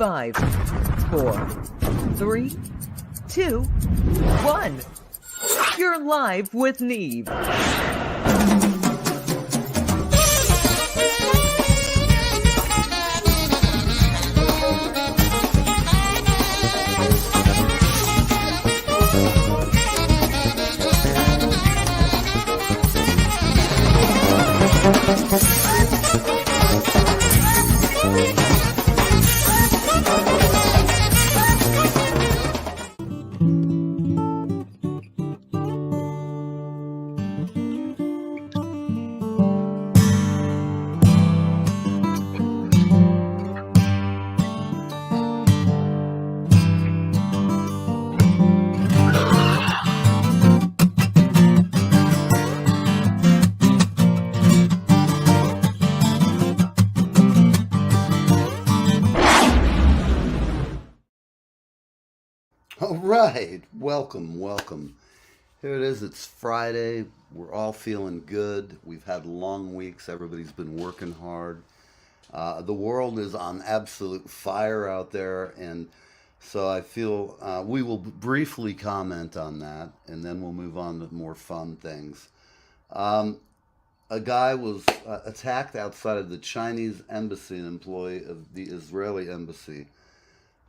5, 4, 3, 2, 1. You're live with Neve. All right, welcome. Here it is, it's Friday. We're all feeling good. We've had long weeks. Everybody's been working hard. The world is on absolute fire out there, and so I feel we will briefly comment on that, and then we'll move on to more fun things. A guy was attacked outside of the Chinese embassy, an employee of the Israeli embassy.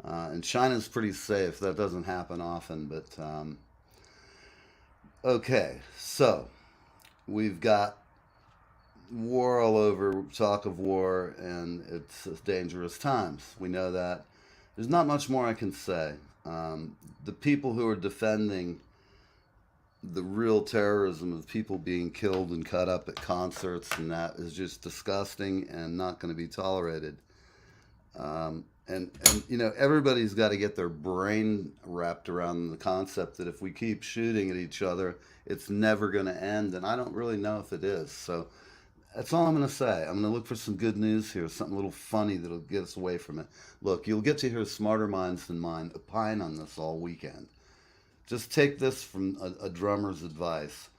And China's pretty safe. That doesn't happen often, but okay. So we've got war all over, talk of war, and it's dangerous times. We know that. There's not much more I can say. The people who are defending the real terrorism of people being killed and cut up at concerts and that is just disgusting and not going to be tolerated. And you know, everybody's got to get their brain wrapped around the concept that if we keep shooting at each other, it's never going to end. And I don't really know if it is. So that's all I'm going to say. I'm going to look for some good news here, something a little funny that'll get us away from it. Look, you'll get to hear smarter minds than mine opine on this all weekend. Just take this from a drummer's advice.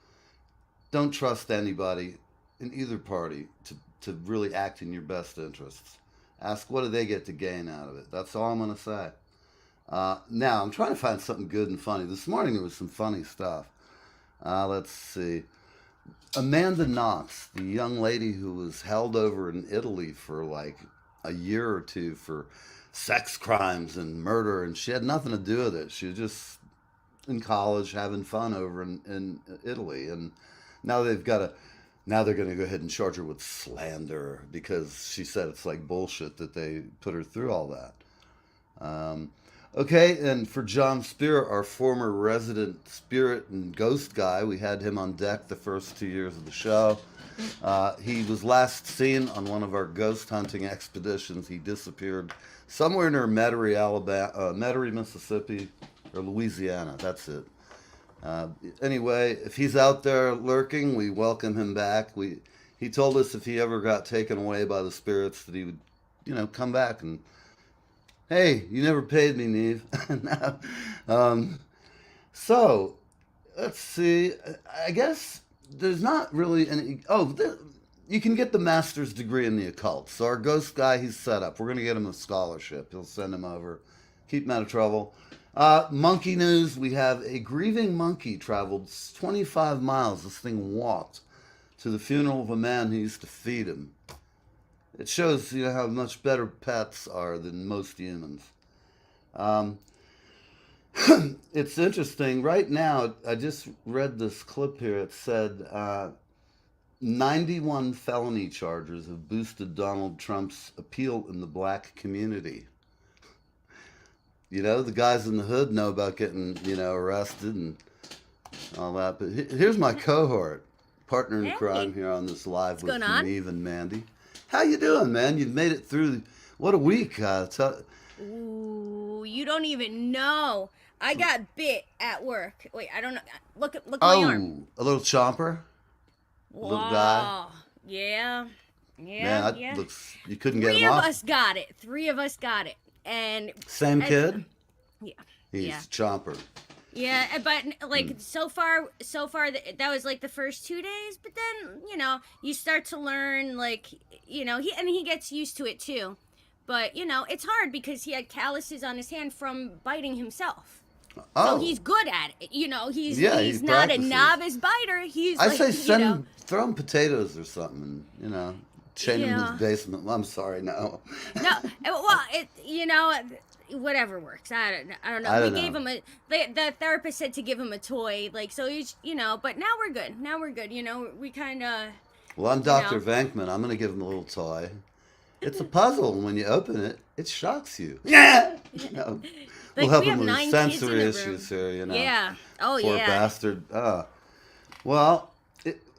Don't trust anybody in either party to really act in your best interests. Ask what do they get to gain out of it. That's all I'm going to say. Now, I'm trying to find something good and funny. This morning there was some funny stuff. Let's see. Amanda Knox, the young lady who was held over in Italy for like a year or two for sex crimes and murder, and she had nothing to do with it. She was just in college having fun over in Italy, and now they're going to go ahead and charge her with slander because she said it's like bullshit that they put her through all that. Okay, and for John Spear, our former resident spirit and ghost guy, we had him on deck the first 2 years of the show. He was last seen on one of our ghost hunting expeditions. He disappeared somewhere near Metairie, Metairie, Mississippi, or Louisiana. That's it. Anyway, if he's out there lurking, we welcome him back. He told us if he ever got taken away by the spirits that he would, come back and, hey, you never paid me, Neve. So, let's see. I guess there's not really any. You can get the master's degree in the occult. So our ghost guy, he's set up. We're going to get him a scholarship. He'll send him over, keep him out of trouble. Monkey news, we have a grieving monkey traveled 25 miles. This thing walked to the funeral of a man who used to feed him. It shows, how much better pets are than most humans. It's interesting. Right now, I just read this clip here. It said 91 felony charges have boosted Donald Trump's appeal in the black community. The guys in the hood know about getting, arrested and all that. But here's my cohort, partner in crime here on this live with Neve and Mandy. How you doing, man? You've made it through. What a week. Ooh, you don't even know. I got bit at work. Wait, I don't know. Look my arm. A little chomper? Whoa. A little guy? Yeah. Man, that looks, you couldn't get him off? Three of us got it. And same kid? Yeah. He's chomper. Yeah, but so far that was like the first 2 days, but then, you start to learn he gets used to it too. But it's hard because he had calluses on his hand from biting himself. So Oh, he's good at it. He's yeah, he he's not a practices. novice biter. He's I like, say throw him potatoes or something, chain him in his Yeah. basement. I'm sorry, no. No, well, whatever works. I don't know. I We don't gave know. him the therapist said to give him a toy, like, so he's, but now we're good. Now we're good. We kind of, Well, I'm Dr. Venkman. I'm going to give him a little toy. It's a puzzle, and when you open it, it shocks you. Yeah! We'll like, help we him have with his 9 kids in sensory the issues room. here, Yeah. Oh, Poor yeah. bastard. Well,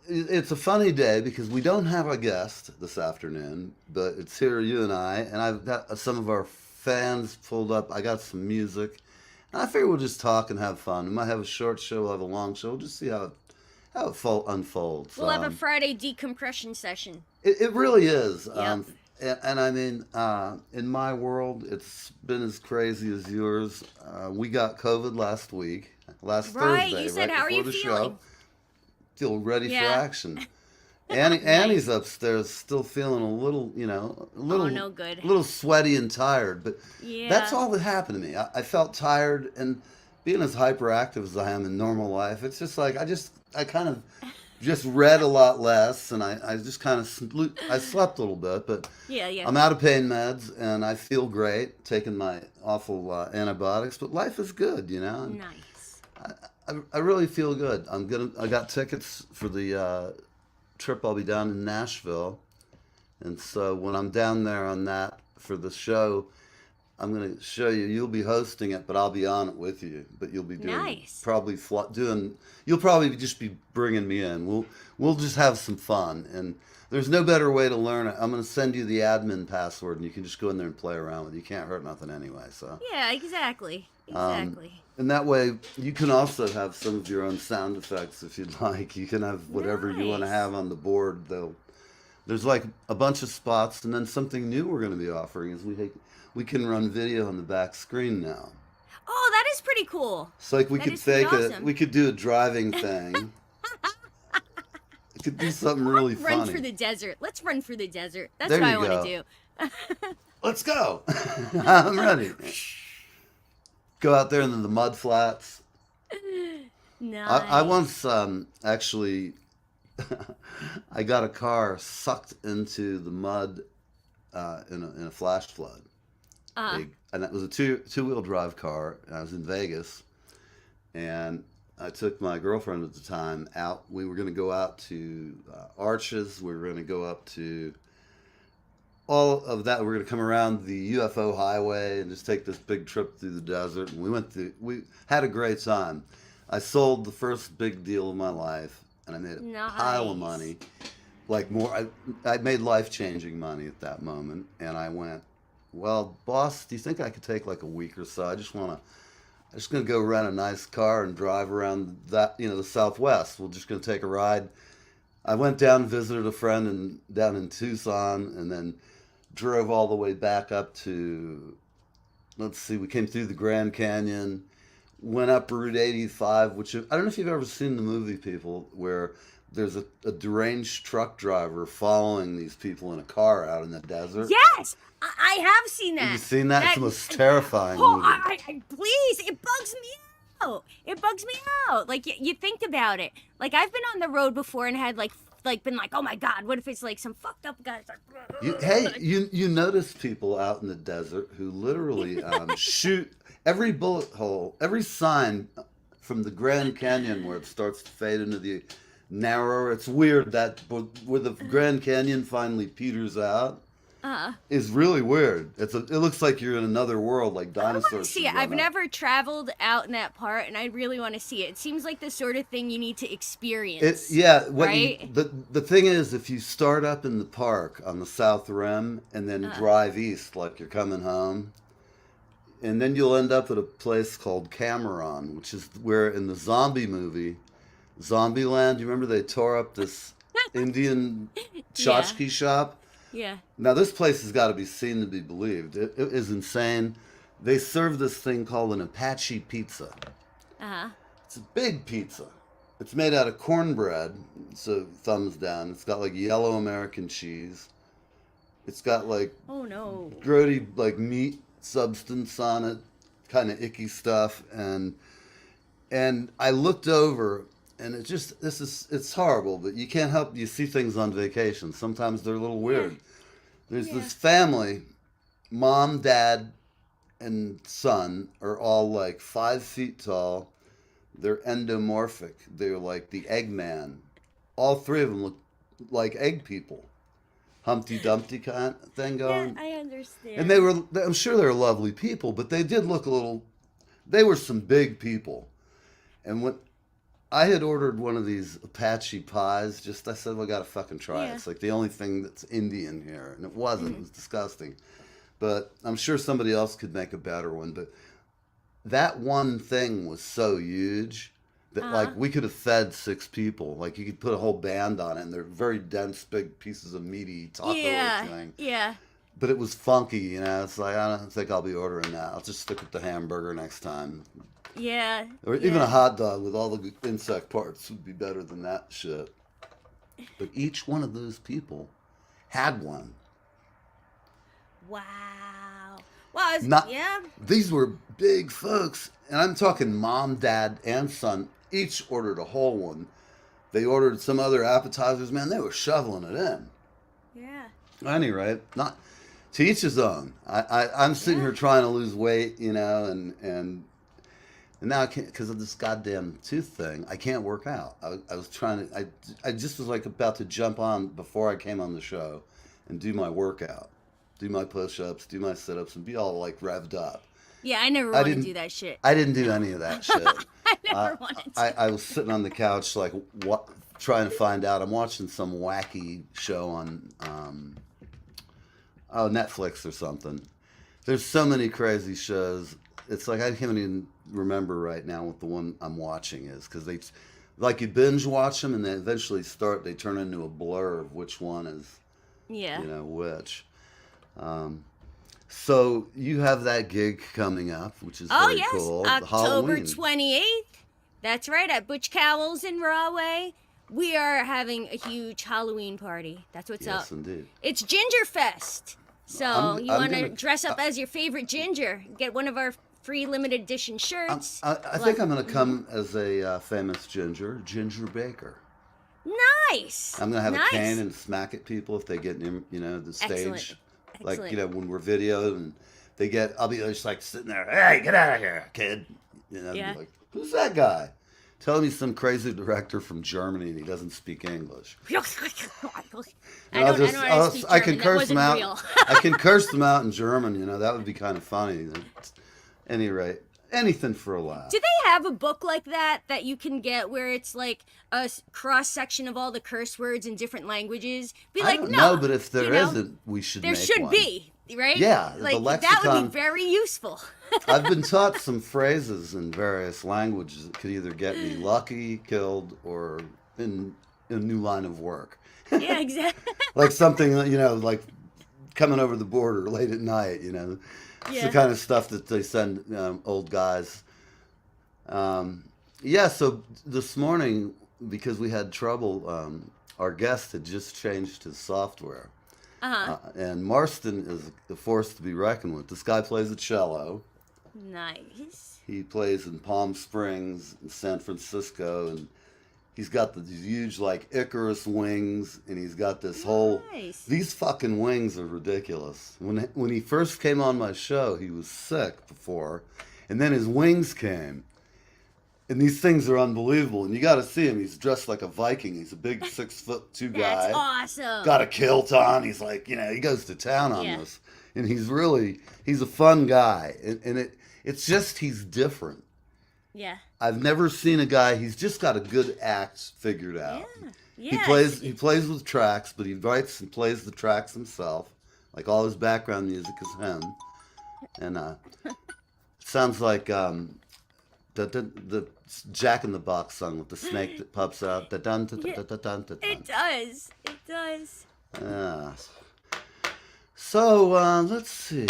it's a funny day because we don't have a guest this afternoon, but it's here, you and I've got some of our fans pulled up. I got some music. And I figure we'll just talk and have fun. We might have a short show, we'll have a long show. We'll just see how it unfolds. We'll have a Friday decompression session. It really is. Yep. And I mean, in my world, it's been as crazy as yours. We got COVID last Right, Thursday, you said, right how are before you the feeling? show. Feel ready for Yeah. action. Annie's upstairs, still feeling a little, no good. a little sweaty and tired. But Yeah. that's all that happened to me. I felt tired, and being as hyperactive as I am in normal life, it's just like I kind of just read a lot less, and I just kind of I slept a little bit, but Yeah. I'm out of pain meds, and I feel great taking my awful antibiotics. But life is good, and Nice. I really feel good. I got tickets for the trip. I'll be down in Nashville, and so when I'm down there on that for the show, I'm gonna show you. You'll be hosting it, but I'll be on it with you. But you'll be doing Nice. probably You'll probably just be bringing me in. We'll just have some fun, and there's no better way to learn it. I'm gonna send you the admin password, and you can just go in there and play around with it. You can't hurt nothing anyway. So Yeah, exactly. Exactly. and that way you can also have some of your own sound effects if you'd like. You can have whatever you want to Nice. have on the board. There's like a bunch of spots, and then something new we're going to be offering is we can run video on the back screen now. Oh, that is pretty cool. So like we That could is pretty fake awesome. we could do a driving thing. We could do something really Run funny. through the desert. Let's run through the desert. That's There what I you want to go. do. Let's go. I'm ready. Go out there in the mud flats. Nice. I once actually I got a car sucked into the mud in a flash flood. And it was a two-wheel drive car. And I was in Vegas, and I took my girlfriend at the time out. We were going to go out to Arches. We were going to go up to all of that. We were going to come around the UFO highway and just take this big trip through the desert. And we had a great time. I sold the first big deal of my life, and I made a pile of Nice. money. Like more, I made life-changing money at that moment, and I went, well, boss, do you think I could take like a week or so? I'm just gonna go rent a nice car and drive around the Southwest. We're just gonna take a ride. I went down and visited a friend down in Tucson, and then drove all the way back up to, let's see, we came through the Grand Canyon, went up Route 85, which I don't know if you've ever seen the movie, people, where there's a deranged truck driver following these people in a car out in the desert. Yes, I have seen that. Have you seen that? It's the most terrifying Oh, movie. please, it bugs me out. It bugs me out. Like you think about it. Like I've been on the road before and had like been like, oh my god, what if it's like some fucked up guys? You notice people out in the desert who literally shoot every bullet hole, every sign from the Grand Canyon where it starts to fade into the narrower. It's weird that where the Grand Canyon finally peters out is really weird. It looks like you're in another world, like I dinosaurs. want to see it. should run I've out. never traveled out in that part, and I really want to see it. It seems like the sort of thing you need to experience. Right? The thing is, if you start up in the park on the South Rim and then drive east like you're coming home, and then you'll end up at a place called Cameron, which is where in the zombie movie, Zombieland, you remember they tore up this Indian tchotchke shop? Yeah. Now, this place has got to be seen to be believed. It is insane. They serve this thing called an Apache pizza. It's a big pizza. It's made out of cornbread, so thumbs down. It's got like yellow American cheese, It's got like Oh no. grody like meat substance on it, kind of icky stuff, and I looked over, and it's horrible, but you can't help you see things on vacation. Sometimes they're a little weird. There's this family, mom, dad, and son are all like 5 feet tall. They're endomorphic. They're like the Eggman. All three of them look like egg people. Humpty Dumpty kind of thing going. Yeah, I understand. And I'm sure they're lovely people, but they did look a little, they were some big people. And when I had ordered one of these Apache pies, I said, well, I got to fucking try it. Yeah. It's like the only thing that's Indian here. And it wasn't. It was disgusting. But I'm sure somebody else could make a better one. But that one thing was so huge that like we could have fed 6 people. Like you could put a whole band on it, and they're very dense, big pieces of meaty taco thing. Yeah. But it was funky, you know. It's like I don't think I'll be ordering that. I'll just stick with the hamburger next time. Yeah. Or even a hot dog with all the insect parts would be better than that shit. But each one of those people had one. Wow. Well, yeah. These were big folks, and I'm talking mom, dad, and son. Each ordered a whole one. They ordered some other appetizers. Man, they were shoveling it in. Yeah. At any rate, not to each his own. I'm sitting here trying to lose weight, you know, and now I can't because of this goddamn tooth thing. I can't work out. I was trying to. I just was like about to jump on before I came on the show and do my workout. Do my push-ups, do my sit-ups, and be all like revved up. Yeah, I never want to do that shit. I didn't do any of that shit. I never wanted to. I was sitting on the couch like trying to find out. I'm watching some wacky show on Netflix or something. There's so many crazy shows. It's like I can't even remember right now what the one I'm watching is because they like you binge watch them and they eventually they turn into a blur of which one is which. So you have that gig coming up, which is very cool. October Halloween. 28th. That's right, at Butch Cowell's in Rahway. We are having a huge Halloween party. That's what's up. Yes, indeed. It's Ginger Fest. So you want to gonna dress up as your favorite ginger. Get one of our free limited edition shirts. I think I'm going to come as a famous Ginger Baker. Nice. I'm going to have a cane and smack at people if they get near, the stage. Like, when we're videoed and I'll be just like sitting there, hey, get out of here, kid. Be like, who's that guy? Tell me some crazy director from Germany and he doesn't speak English. I can curse them out. I can curse them out in German, that would be kind of funny. At any rate, anything for a laugh. Do they have a book like that you can get where it's like a cross section of all the curse words in different languages? I don't know, but if there isn't, we should make one. There should be, right? Yeah, like the lexicon, that would be very useful. I've been taught some phrases in various languages that could either get me lucky, killed, or in a new line of work. Yeah, exactly. Like something, like coming over the border late at night, It's the kind of stuff that they send old guys. So this morning, because we had trouble, our guest had just changed his software. And Marston is a force to be reckoned with. This guy plays the cello. Nice. He plays in Palm Springs and San Francisco, and he's got these huge, like, Icarus wings, and he's got this whole... These fucking wings are ridiculous. When he first came on my show, he was sick before, and then his wings came. And these things are unbelievable, and you got to see him. He's dressed like a Viking. He's a big 6'2" guy. That's awesome. Got a kilt on. He's like, he goes to town on this. And he's a fun guy. And it's just, he's different. Yeah. I've never seen a guy, he's just got a good act figured out. Yeah. He plays with tracks, but he writes and plays the tracks himself. Like all his background music is him. And sounds like the Jack in the Box song with the snake that pops out. It does. It does. So let's see.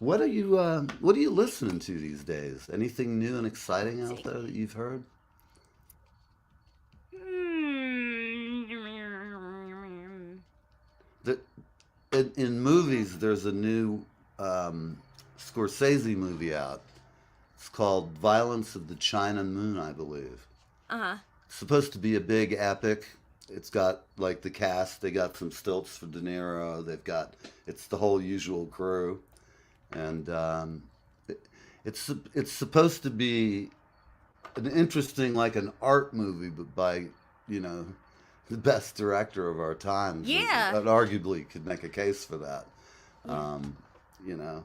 What are you listening to these days? Anything new and exciting out there that you've heard? in movies, there's a new Scorsese movie out. It's called Violence of the China Moon, I believe. Uh-huh. It's supposed to be a big epic. It's got like the cast. They got some stilts for De Niro. It's the whole usual crew, and it's supposed to be an interesting, like an art movie, but by the best director of our times. Yeah. And arguably could make a case for that. You know.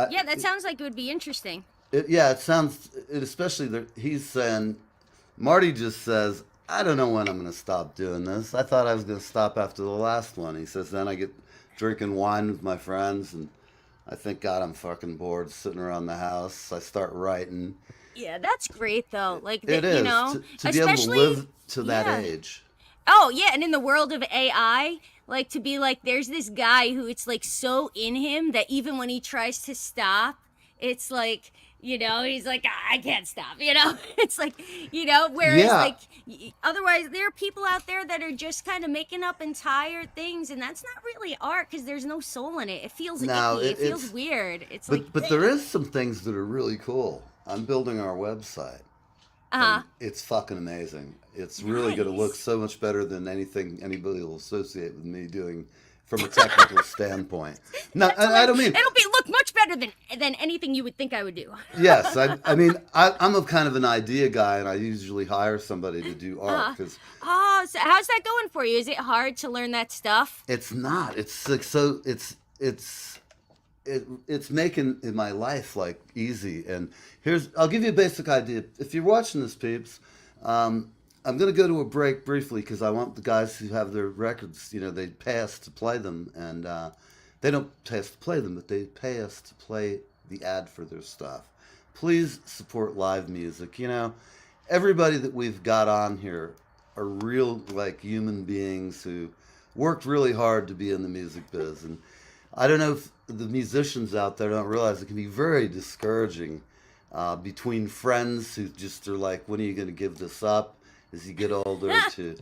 Yeah, that sounds like it would be interesting. It sounds. Especially he's saying, Marty just says, I don't know when I'm going to stop doing this. I thought I was going to stop after the last one. He says, then I get drinking wine with my friends, and I think, God, I'm fucking bored sitting around the house. I start writing. Yeah, that's great though. Like It is, you know, to be able to live to that age. Oh yeah, and in the world of AI, like to be like, there's this guy who it's like so in him that even when he tries to stop, it's like, he's like, I can't stop, It's like, whereas like otherwise there are people out there that are just kind of making up entire things, and that's not really art because there's no soul in it. It feels icky. It feels weird. It's but there is some things that are really cool. I'm building our website. Uh-huh. It's fucking amazing. It's really going to look so much better than anything anybody will associate with me doing from a technical standpoint. No, I don't mean it'll look much better than anything you would think I would do. Yes, I mean I'm a kind of an idea guy, and I usually hire somebody to do art because. So how's that going for you? Is it hard to learn that stuff? It's not. It's like so. It's making my life like easy. And I'll give you a basic idea. If you're watching this, peeps, I'm going to go to a break briefly because I want the guys who have their records, they pay us to play them, and they don't pay us to play them, but they pay us to play the ad for their stuff. Please support live music. Everybody that we've got on here are real, like, human beings who worked really hard to be in the music biz. And I don't know if the musicians out there don't realize it can be very discouraging between friends who just are like, when are you going to give this up as you get older, to,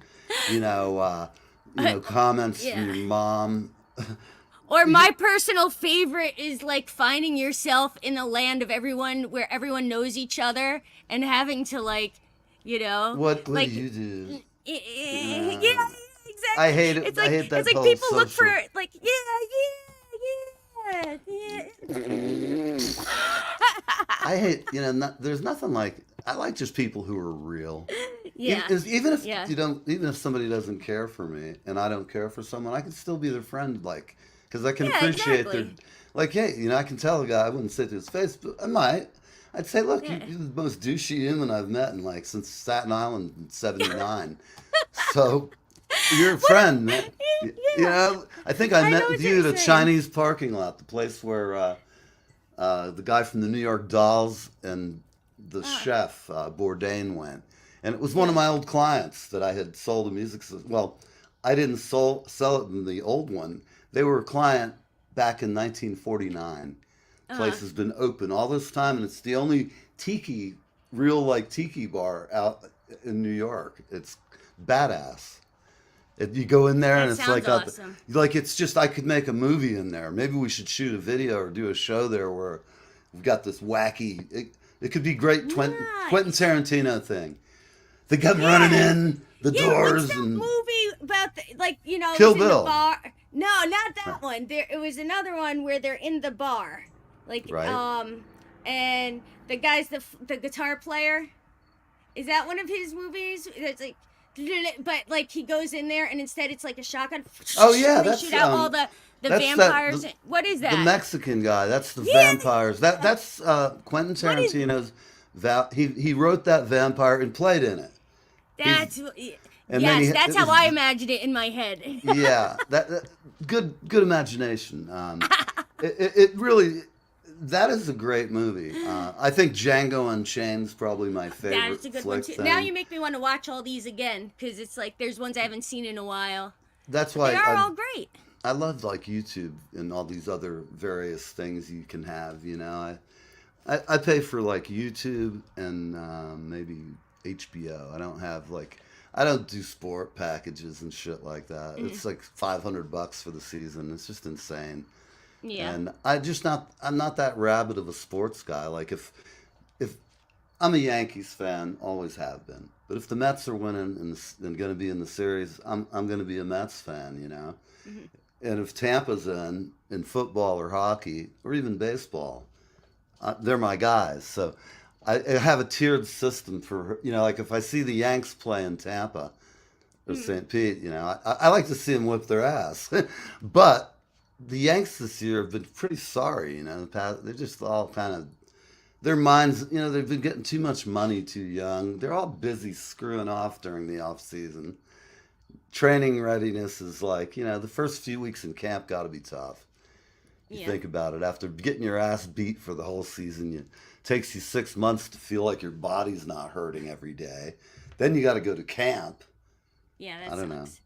comments from your mom. Or my personal favorite is like finding yourself in a land of everyone where everyone knows each other and having to What like, do you do? Yeah, exactly. I hate it. It's like, I hate that it's like whole people look social- for like, yeah. I hate, there's nothing like, I like just people who are real. Yeah. Even if somebody doesn't care for me and I don't care for someone, I can still be their friend, like, because I can appreciate their, like, hey, I can tell a guy, I wouldn't say to his face, but I might. I'd say, look, you're the most douchey human I've met in, like, since Staten Island in '79. So, you're a friend, man. I think I met with you at a Chinese parking lot, the place where the guy from the New York Dolls and the chef, Bourdain, went. And it was one of my old clients that I had sold a music system. Well, I didn't sell it in the old one. They were a client back in 1949. Place has been open all this time, and it's the only real tiki bar out in New York. It's badass. You go in there, and it's like awesome. It's just, I could make a movie in there. Maybe we should shoot a video or do a show there where we've got this wacky. It could be great Quentin Tarantino thing. They come running in the doors what's that and movie about Kill it was Bill. in the bar. No, not that one. It was another one where they're in the bar, and the guy's the guitar player. Is that one of his movies? It's like, but like he goes in there and instead it's like a shotgun. Oh yeah, they that's shoot out all the vampires. What is that? The Mexican guy. That's the vampires. That's Quentin Tarantino's. He wrote that vampire and played in it. That's that's how I imagined it in my head. Yeah, that good imagination. It really, that is a great movie. I think Django Unchained's probably my favorite. That's a good one too. Now you make me want to watch all these again because it's like there's ones I haven't seen in a while. That's why they are all great. I love like YouTube and all these other various things you can have. I pay for like YouTube and maybe HBO. I don't have I don't do sport packages and shit like that. It's like $500 for the season. It's just insane. Yeah. And I'm not that rabid of a sports guy. Like if I'm a Yankees fan, always have been. But if the Mets are winning and going to be in the series, I'm going to be a Mets fan, you know. And if Tampa's in football or hockey or even baseball, they're my guys. So I have a tiered system for, you know, like if I see the Yanks play in Tampa or St. Pete, you know, I like to see them whip their ass. But the Yanks this year have been pretty sorry, you know. They're just all kind of, their minds, you know, they've been getting too much money too young. They're all busy screwing off during the off season. Training readiness is like, you know, the first few weeks in camp got to be tough. You think about it. After getting your ass beat for the whole season, it takes you 6 months to feel like your body's not hurting every day. Then you got to go to camp. Yeah, that I don't sucks.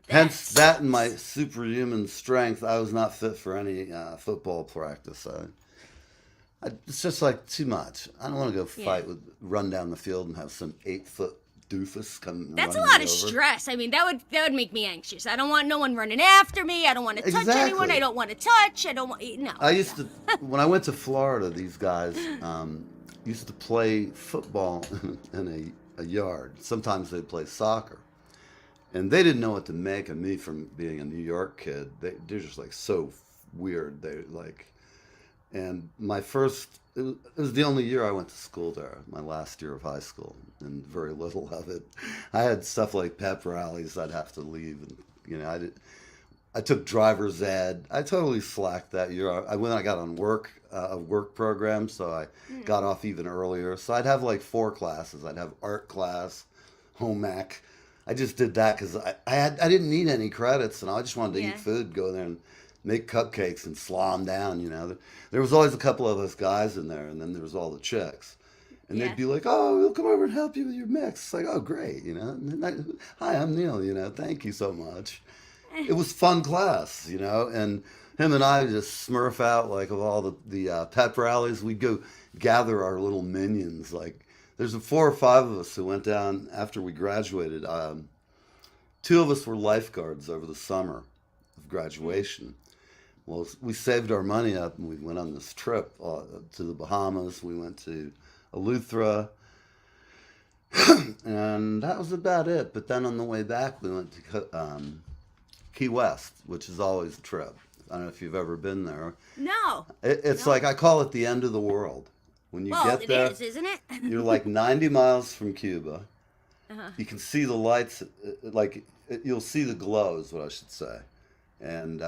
know. Hence, that and my superhuman strength, I was not fit for any football practice. It's just like too much. I don't want to go run down the field and have some 8-foot doofus come. That's a running lot me of over. stress. I mean, that would make me anxious. I don't want no one running after me. I don't want to touch anyone. Exactly. I don't want to touch. I don't want no. I used to, when I went to Florida, these guys used to play football in a yard. Sometimes they'd play soccer. And they didn't know what to make of me from being a New York kid. They're just like so weird. They like, and my first, it was the only year I went to school there, my last year of high school, and very little of it. I had stuff like pep rallies I'd have to leave, and you know, I took driver's ed. I totally slacked that year. When I got on a work program, so I got off even earlier. So I'd have like 4 classes. I'd have art class, home ec. I just did that because I didn't need any credits, and I just wanted to eat food, go there and make cupcakes and slaw them down, you know. There was always a couple of us guys in there, and then there was all the chicks. And they'd be like, oh, we'll come over and help you with your mix. It's like, oh, great, you know. And hi, I'm Neil, you know, thank you so much. It was fun class, you know, and him and I would just smurf out, like, of all the pep rallies. We'd go gather our little minions. Like, there's 4 or 5 of us who went down after we graduated. 2 of us were lifeguards over the summer of graduation. Well, we saved our money up and we went on this trip to the Bahamas. We went to Eleuthera, and that was about it. But then on the way back, we went to Key West, which is always a trip. I don't know if you've ever been there. No. It's No. like, I call it the end of the world. When you get there, it is, isn't it? you're like 90 miles from Cuba. You can see the lights, you'll see the glow is what I should say. And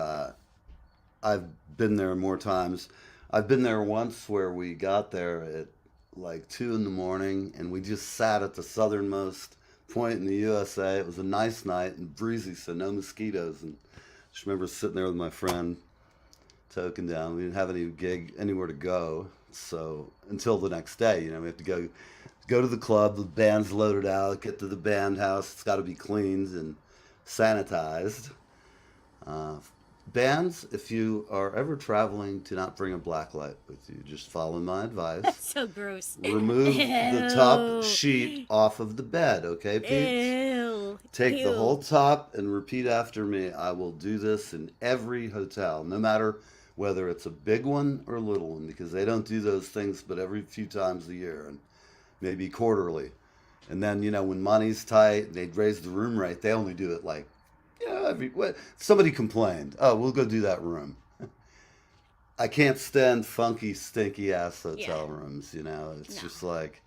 I've been there more times. I've been there once where we got there at like 2 in the morning and we just sat at the southernmost point in the USA. It was a nice night and breezy, so no mosquitoes. And I just remember sitting there with my friend, token down. We didn't have any gig anywhere to go. So until the next day, you know, we have to go to the club, the band's loaded out, get to the band house, it's got to be cleaned and sanitized. Bands, if you are ever traveling, do not bring a black light with you. Just follow my advice. That's so gross. Remove the top sheet off of the bed, okay, Pete? Ew. Take the whole top and repeat after me. I will do this in every hotel, no matter whether it's a big one or a little one, because they don't do those things but every few times a year and maybe quarterly. And then, you know, when money's tight, they'd raise the room rate. They only do it like, you know, somebody complained. Oh, we'll go do that room. I can't stand funky, stinky ass hotel rooms, you know. It's just like,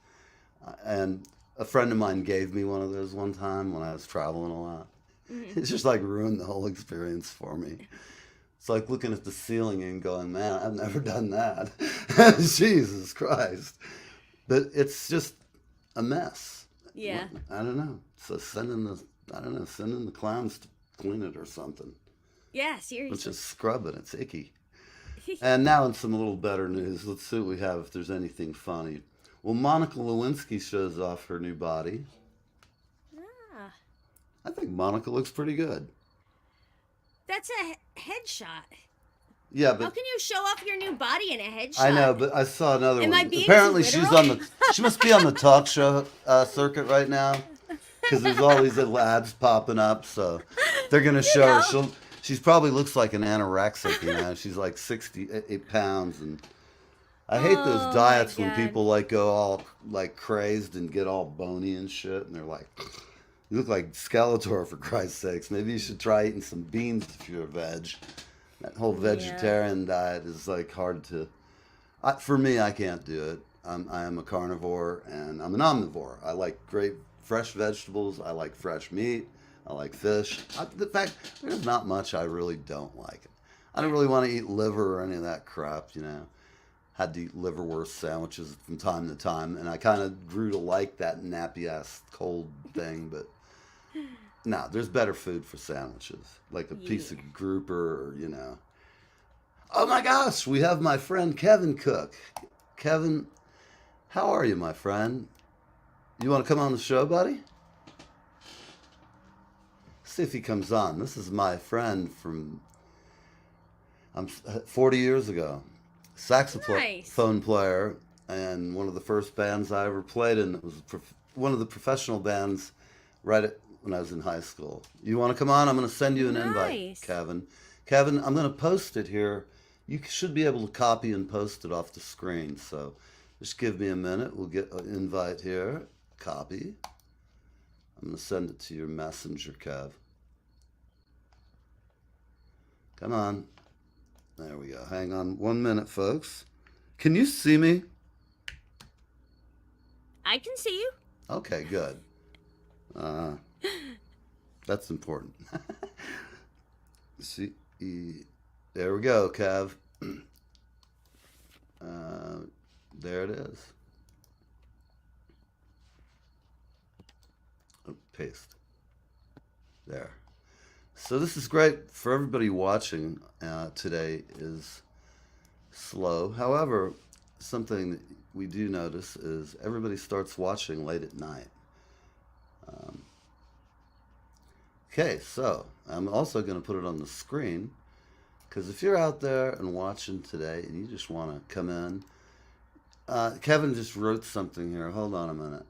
and a friend of mine gave me one of those one time when I was traveling a lot. It's just like ruined the whole experience for me. It's like looking at the ceiling and going, man, I've never done that. Jesus Christ. But it's just a mess. Yeah. I don't know. So send in the clowns to clean it or something. Yeah, seriously. Let's just scrub it. It's icky. And now in some a little better news, let's see what we have if there's anything funny. Well, Monica Lewinsky shows off her new body. Ah, I think Monica looks pretty good. that's a headshot. Yeah, How but can you show off your new body in a headshot? I know, but I saw another Am one. I being Apparently too she's literal? she must be on the talk show circuit right now. because there's all these little ads popping up. So they're gonna show her. She's probably looks like an anorexic. She's like 68 pounds, and I hate those diets when people like go all like crazed and get all bony and shit, and they're like, you look like Skeletor for Christ's sakes. Maybe you should try eating some beans if you're a veg. That whole vegetarian diet is like hard to. For me, I can't do it. I am a carnivore and I'm an omnivore. I like great fresh vegetables. I like fresh meat. I like fish. The fact, there's not much I really don't like. I don't really want to eat liver or any of that crap, Had to eat liverwurst sandwiches from time to time, and I kind of grew to like that nappy-ass cold thing, but no, there's better food for sandwiches, like a piece of grouper or, Oh my gosh, we have my friend Kevin Cook. Kevin, how are you, my friend? You want to come on the show, buddy? See if he comes on. This is my friend from 40 years ago. Saxophone player, and one of the first bands I ever played in. It was one of the professional bands when I was in high school. You want to come on? I'm going to send you an invite, Kevin. Kevin, I'm going to post it here. You should be able to copy and post it off the screen. So just give me a minute. We'll get an invite here. Copy. I'm going to send it to your messenger, Kev. Come on. There we go. Hang on 1 minute, folks. Can you see me? I can see you. Okay, good. That's important. See, there we go, Kev. There it is. Oh, paste. There. So this is great for everybody watching. Today is slow. However, something that we do notice is everybody starts watching late at night. Okay, so I'm also going to put it on the screen, because if you're out there and watching today and you just want to come in, Kevin just wrote something here. Hold on a minute.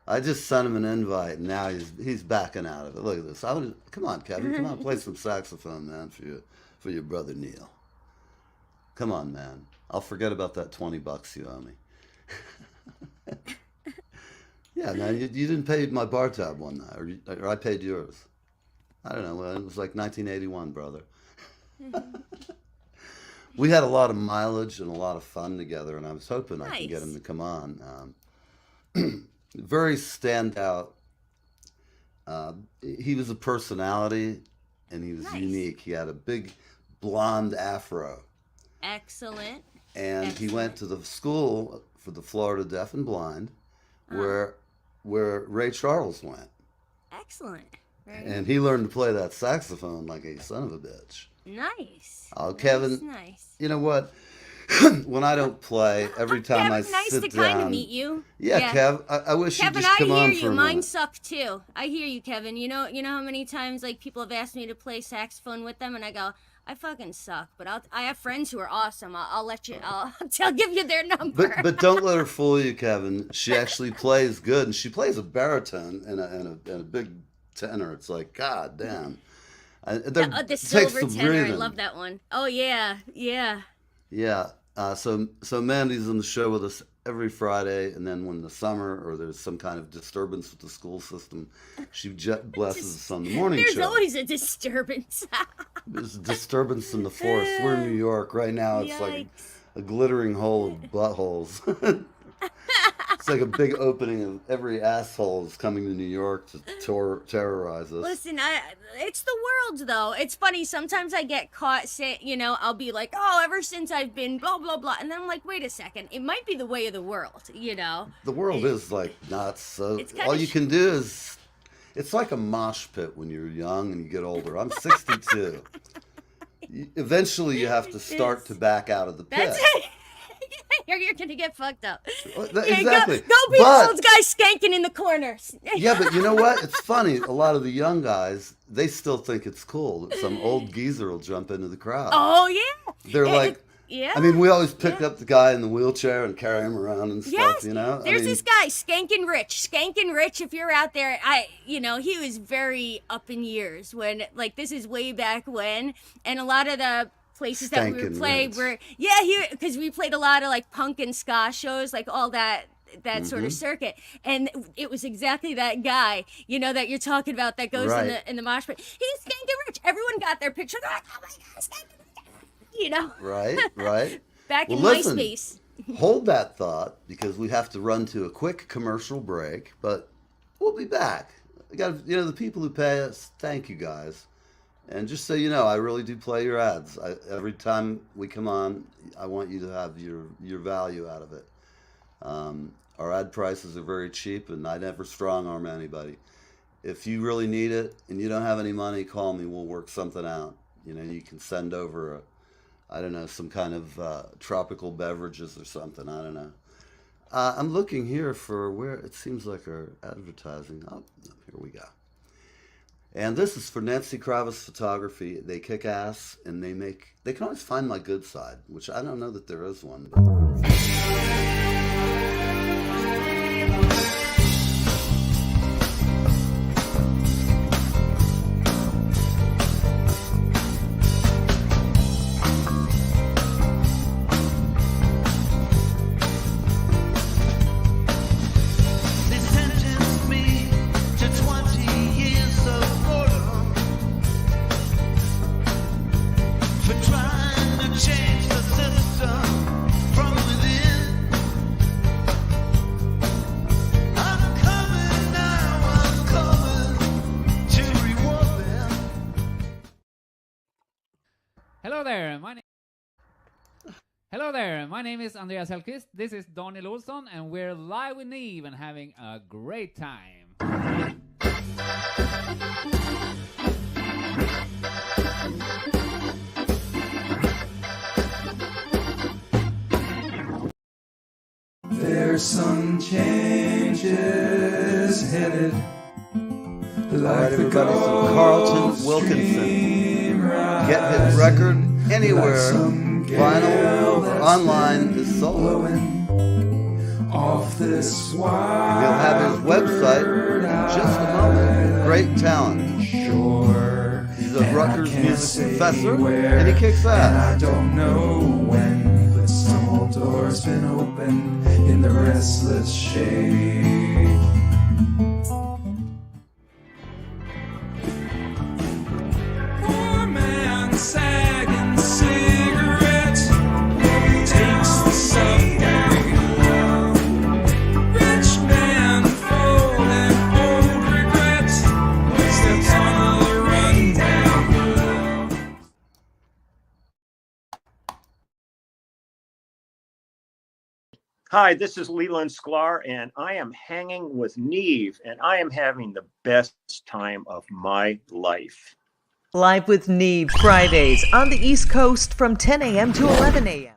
I just sent him an invite, and now he's backing out of it. Look at this. Come on, Kevin. Come on, play some saxophone, man, for your brother Neil. Come on, man. I'll forget about that $20 you owe me. Yeah, man. You didn't pay my bar tab one night, or I paid yours. I don't know. Well, it was like 1981, brother. We had a lot of mileage and a lot of fun together, and I was hoping I could get him to come on. Very standout. He was a personality, and he was unique. He had a big blonde afro. Excellent. And he went to the school for the Florida Deaf and Blind, where Ray Charles went. Excellent. And he learned to play that saxophone like a son of a bitch. Nice. Oh, Kevin. Nice. You know what? When I don't play, every time I nice sit to down. kind of meet you. Yeah, Kev. I wish Kevin, you'd just come on for a I minute. hear you. Mine suck too. I hear you, Kevin. You know how many times like people have asked me to play saxophone with them, and I go, I fucking suck. But I have friends who are awesome. I'll let you. I'll give you their number. But don't let her fool you, Kevin. She actually plays good, and she plays a baritone and a big tenor. It's like, God damn. The silver tenor. I love that one. Oh yeah. Yeah. So Mandy's on the show with us every Friday, and then when the summer or there's some kind of disturbance with the school system, she blesses us on the morning show. There's always a disturbance. There's a disturbance in the force. We're in New York right now. It's like a glittering hole of buttholes. It's like a big opening of every asshole is coming to New York to terrorize us. Listen, it's the world, though. It's funny. Sometimes I get caught I'll be like, oh, ever since I've been blah, blah, blah. And then I'm like, wait a second. It might be the way of the world, The world is like not so. All you can do is, it's like a mosh pit when you're young and you get older. I'm 62. Eventually you have to start to back out of the pit. That's it. You're gonna get fucked up. Exactly. Go be the old guy skanking in the corners. Yeah, but you know what? It's funny. A lot of the young guys, they still think it's cool that some old geezer will jump into the crowd. Oh yeah. They're like, Yeah. I mean, we always pick up the guy in the wheelchair and carry him around and stuff, Yes, you know? there's this guy, Skankin' Rich. Skankin' Rich, if you're out there, he was very up in years when, like, this is way back when, and a lot of the places that we would Skankin' play Rich. were, because we played a lot of, like, punk and ska shows, like, all that sort of circuit, and it was exactly that guy, that you're talking about that goes Right. in the mosh pit. He's Skankin' Rich. Everyone got their picture. They're like, oh my God, Skankin' Rich. Right. Back in listen, MySpace. Hold that thought because we have to run to a quick commercial break, but we'll be back. I got the people who pay us, thank you guys. And just so you know, I really do play your ads. Every time we come on, I want you to have your value out of it. Our ad prices are very cheap, and I never strong arm anybody. If you really need it and you don't have any money, call me. We'll work something out. You can send over some kind of tropical beverages or something. I don't know. I'm looking here for where it seems like our advertising. Oh, here we go. And this is for Nancy Kravitz Photography. They kick ass, and they can always find my good side, which I don't know that there is one. But... Hello there, my name is Andreas Hellqvist, this is Daniel Olsson, and we're live with Neve and having a great time. There's some changes headed. Alright, everybody, so Carlton Wilkinson. Get his record anywhere, vinyl or online, is sold. Off this He'll have his website in just a moment. Great talent. He's a Rutgers music professor, and he kicks ass. And I don't know when, but some old door's been opened in the restless shade. Poor man sagging cigarette takes the subway home. Rich man folding old regret steps on the rundown below. Hi, this is Leland Sklar, and I am hanging with Neve, and I am having the best time of my life. Live with Neve Fridays on the East Coast from 10 a.m. to 11 a.m.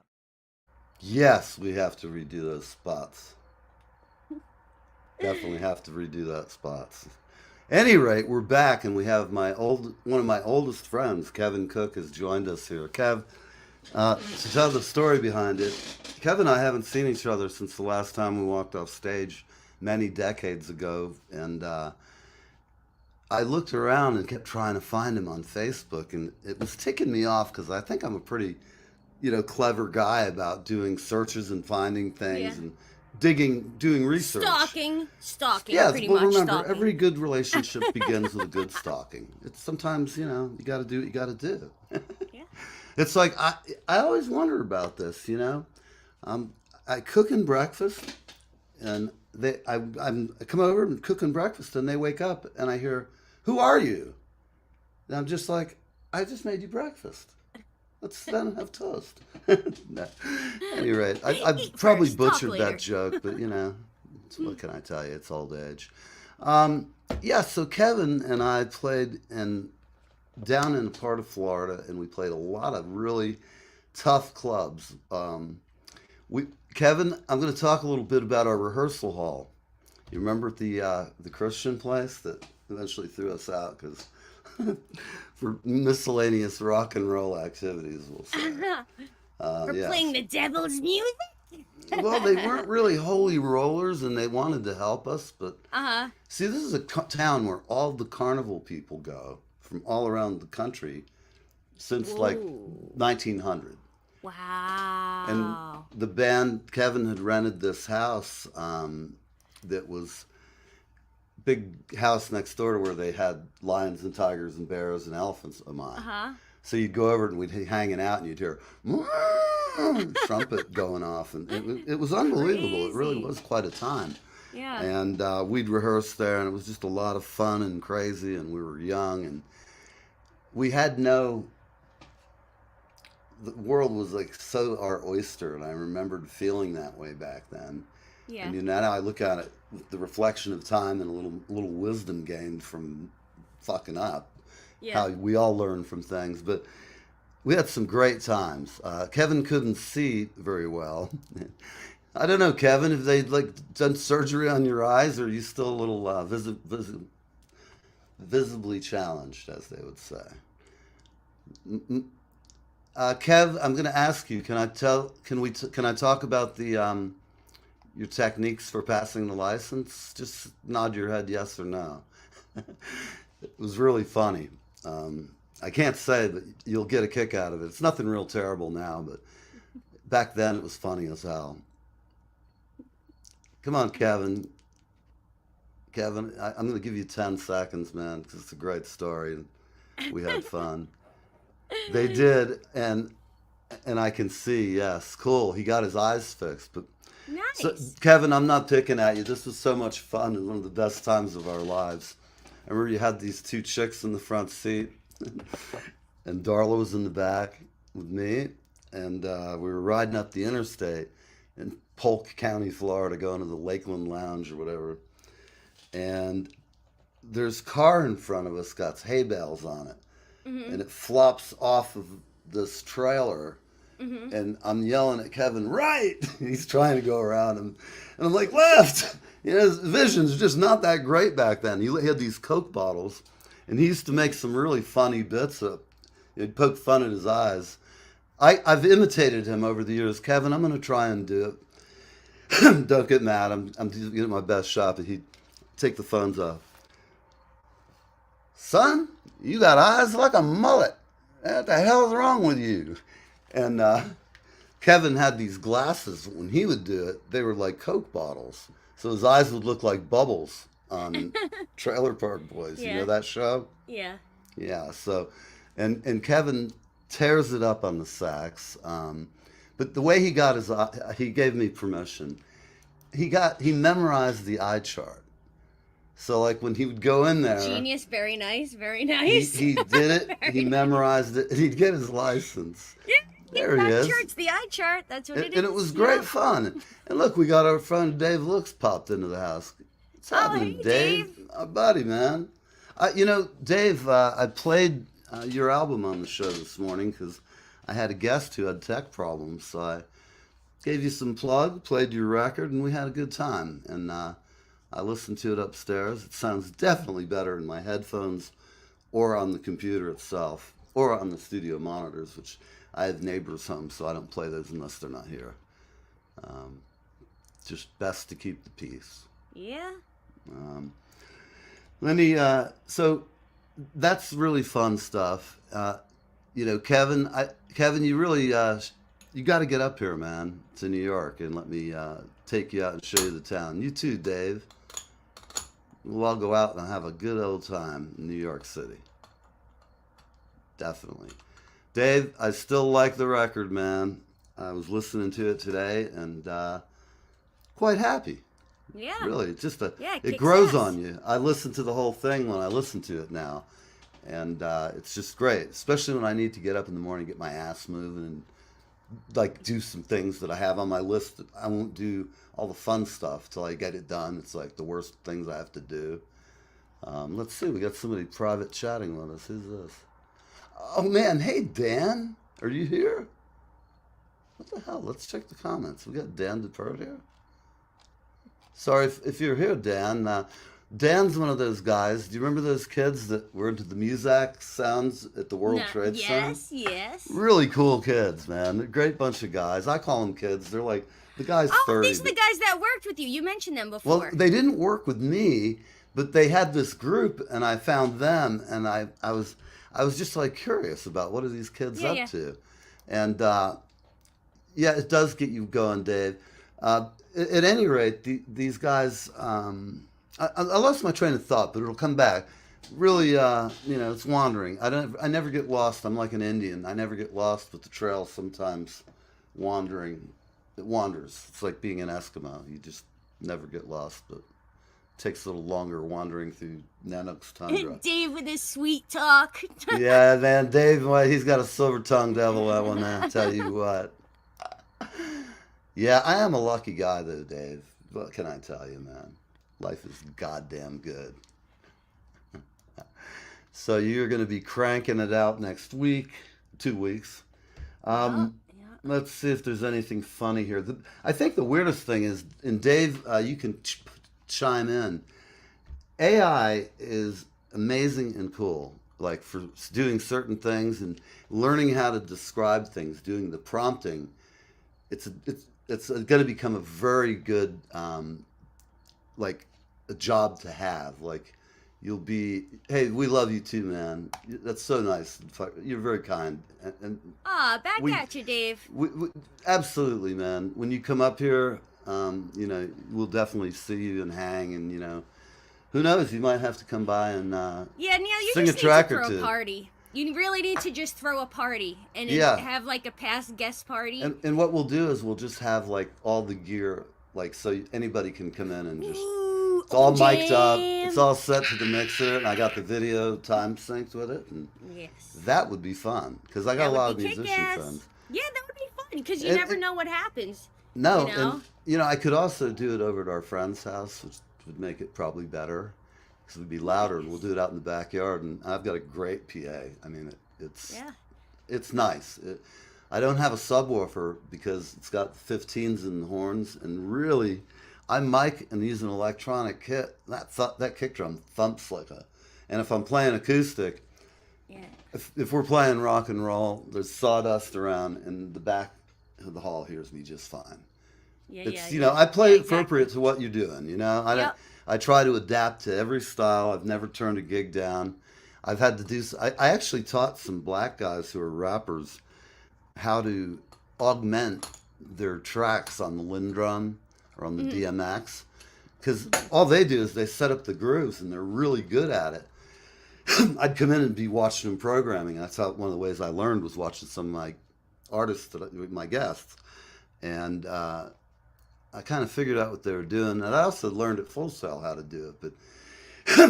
Yes, we have to redo those spots. Definitely have to redo that spots. Any rate, we're back, and we have one of my oldest friends, Kevin Cook, has joined us here. Kev, to tell the story behind it, Kev and I haven't seen each other since the last time we walked off stage many decades ago, and I looked around and kept trying to find him on Facebook, and it was ticking me off because I think I'm a pretty, clever guy about doing searches and finding things and doing research. Stalking, Yeah, pretty well, much remember, stalking. every good relationship begins with a good stalking. It's sometimes, you got to do what you got to do. Yeah. It's like, I always wonder about this, I cooking breakfast, and I come over and cooking breakfast, and they wake up, and I hear, "Who are you?" And I'm just like, "I just made you breakfast. Let's sit down and have toast." No. At any rate, I probably first, talk butchered later. that joke, but what can I tell you? It's old age. So Kevin and I played down in a part of Florida, and we played a lot of really tough clubs. Kevin, I'm going to talk a little bit about our rehearsal hall. You remember the Christian place that eventually threw us out because for miscellaneous rock and roll activities, we'll say. For yes. playing the devil's music? Well, they weren't really holy rollers, and they wanted to help us. But see, this is a town where all the carnival people go from all around the country since like 1900. Wow. And the band, Kevin had rented this house that was big house next door to where they had lions and tigers and bears and elephants. So you'd go over and we'd be hanging out, and you'd hear trumpet going off, and it was unbelievable. Crazy. It really was quite a time. Yeah. And we'd rehearse there, and it was just a lot of fun and crazy, and we were young, and we had the world was like so our oyster, and I remembered feeling that way back then. Yeah. And now I look at it with the reflection of time and a little wisdom gained from fucking up. Yeah. How we all learn from things, but we had some great times. Kevin couldn't see very well. I don't know, Kevin, if they'd like done surgery on your eyes, or are you still a little visibly challenged, as they would say? Kev, I'm going to ask you. Can I talk about the your techniques for passing the license? Just nod your head yes or no. It was really funny. I can't say that you'll get a kick out of it. It's nothing real terrible now, but back then it was funny as hell. Come on, Kevin. Kevin, I'm going to give you 10 seconds, man, because it's a great story, and we had fun. They did, and I can see, yes, cool. He got his eyes fixed, but Nice. so, Kevin, I'm not picking at you. This was so much fun and one of the best times of our lives. I remember you had these two chicks in the front seat, and Darla was in the back with me, and we were riding up the interstate in Polk County, Florida, going to the Lakeland Lounge or whatever. And there's a car in front of us, got hay bales on it, and it flops off of this trailer. And I'm yelling at Kevin, right! He's trying to go around him. And I'm like, left! You know, his vision's just not that great back then. He had these Coke bottles, and he used to make some really funny bits up. He'd poke fun at his eyes. I've imitated him over the years. Kevin, I'm going to try and do it. Don't get mad. I'm getting my best shot, but he'd take the phones off. Son, you got eyes like a mullet. What the hell's wrong with you? And Kevin had these glasses. When he would do it, they were like Coke bottles. So his eyes would look like bubbles on Trailer Park Boys. Yeah. You know that show? Yeah. Yeah. So, and Kevin tears it up on the sax. But the way he got his eye, he gave me permission. He memorized the eye chart. So like when he would go in there, Genius. Very nice. Very nice. he did it. He memorized it. He'd get his license. Yeah. There he is. Chart's the eye chart. That's what it is. And it was great fun. And look, we got our friend Dave Looks popped into the house. What's happening, hey, Dave? Our buddy, man. Dave, I played your album on the show this morning because I had a guest who had tech problems. So I gave you some plug, played your record, and we had a good time. And I listened to it upstairs. It sounds definitely better in my headphones or on the computer itself or on the studio monitors, which I have neighbors home, so I don't play those unless they're not here. Just best to keep the peace. Yeah. So that's really fun stuff. Kevin, you really, you got to get up here, man, to New York and let me take you out and show you the town. You too, Dave. We'll all go out and have a good old time in New York City. Definitely. Dave, I still like the record, man. I was listening to it today and quite happy. Yeah. Really, it it kicks grows ass. on you. I listen to the whole thing when I listen to it now. And it's just great, especially when I need to get up in the morning, get my ass moving and like do some things that I have on my list. I won't do all the fun stuff till I get it done. It's like the worst things I have to do. Let's see, we got somebody private chatting with us. Who's this? Oh man, hey Dan, are you here? What the hell? Let's check the comments. We got Dan DePert here. Sorry if you're here, Dan. Dan's one of those guys. Do you remember those kids that were into the Muzak sounds at the World No, Trade Center? yes. Really cool kids, man. They're a great bunch of guys. I call them kids. They're like, the guy's Oh, 30. these are the guys that worked with you. You mentioned them before. Well, they didn't work with me, but they had this group, and I found them, and I was just like curious about what are these kids Yeah, up yeah. to, and yeah, it does get you going, Dave. At any rate, these guys, I lost my train of thought, but it'll come back. Really, it's wandering. I never get lost. I'm like an Indian. I never get lost, but the trail sometimes wandering. It wanders. It's like being an Eskimo. You just never get lost, but it takes a little longer wandering through Nanook's tundra. Dave with his sweet talk. Yeah, man, Dave, well, he's got a silver tongue devil, that one, man. Tell you what. Yeah, I am a lucky guy, though, Dave. What can I tell you, man? Life is goddamn good. So you're going to be cranking it out next week, 2 weeks. Yeah. Let's see if there's anything funny here. I think the weirdest thing is, and Dave, you can chime in. AI is amazing and cool, like for doing certain things and learning how to describe things, doing the prompting. It's going to become a very good, like a job to have. Like you'll be, hey, we love you too, man. That's so nice. You're very kind. And Back at you, Dave. we, absolutely, man. When you come up here, we'll definitely see you and hang, and who knows? You might have to come by and Yeah, Neil, you sing just a need track to or throw two. a party. You really need to just throw a party and Yeah. have like a past guest party. And what we'll do is we'll just have like all the gear, like so anybody can come in and just. Ooh, It's all mic'd up. jam. It's all set to the mixer, and I got the video time synced with it, and Yes. that would be fun because I got That a lot would of be musician kick-ass. friends. Yeah, that would be fun because you It- never it- know what happens. No, You know? and I could also do it over at our friend's house, which would make it probably better because it would be louder, and we'll do it out in the backyard. And I've got a great PA. I mean, Yeah. it's nice. I don't have a subwoofer because it's got 15s in the horns, and really, I mic and use an electronic kit. That kick drum thumps like a, and if I'm playing acoustic, Yeah. if we're playing rock and roll, there's sawdust around, and the back of the hall hears me just fine. Yeah, It's yeah. I play Yeah, it appropriate to what you're doing. I don't. Yep. I try to adapt to every style. I've never turned a gig down. I've had to do. I actually taught some black guys who are rappers how to augment their tracks on the Lindrum or on the DMX, because all they do is they set up the grooves and they're really good at it. I'd come in and be watching them programming. And that's how one of the ways I learned was watching some of my artists, my guests, and I kind of figured out what they were doing. And I also learned at Full Sail how to do it, but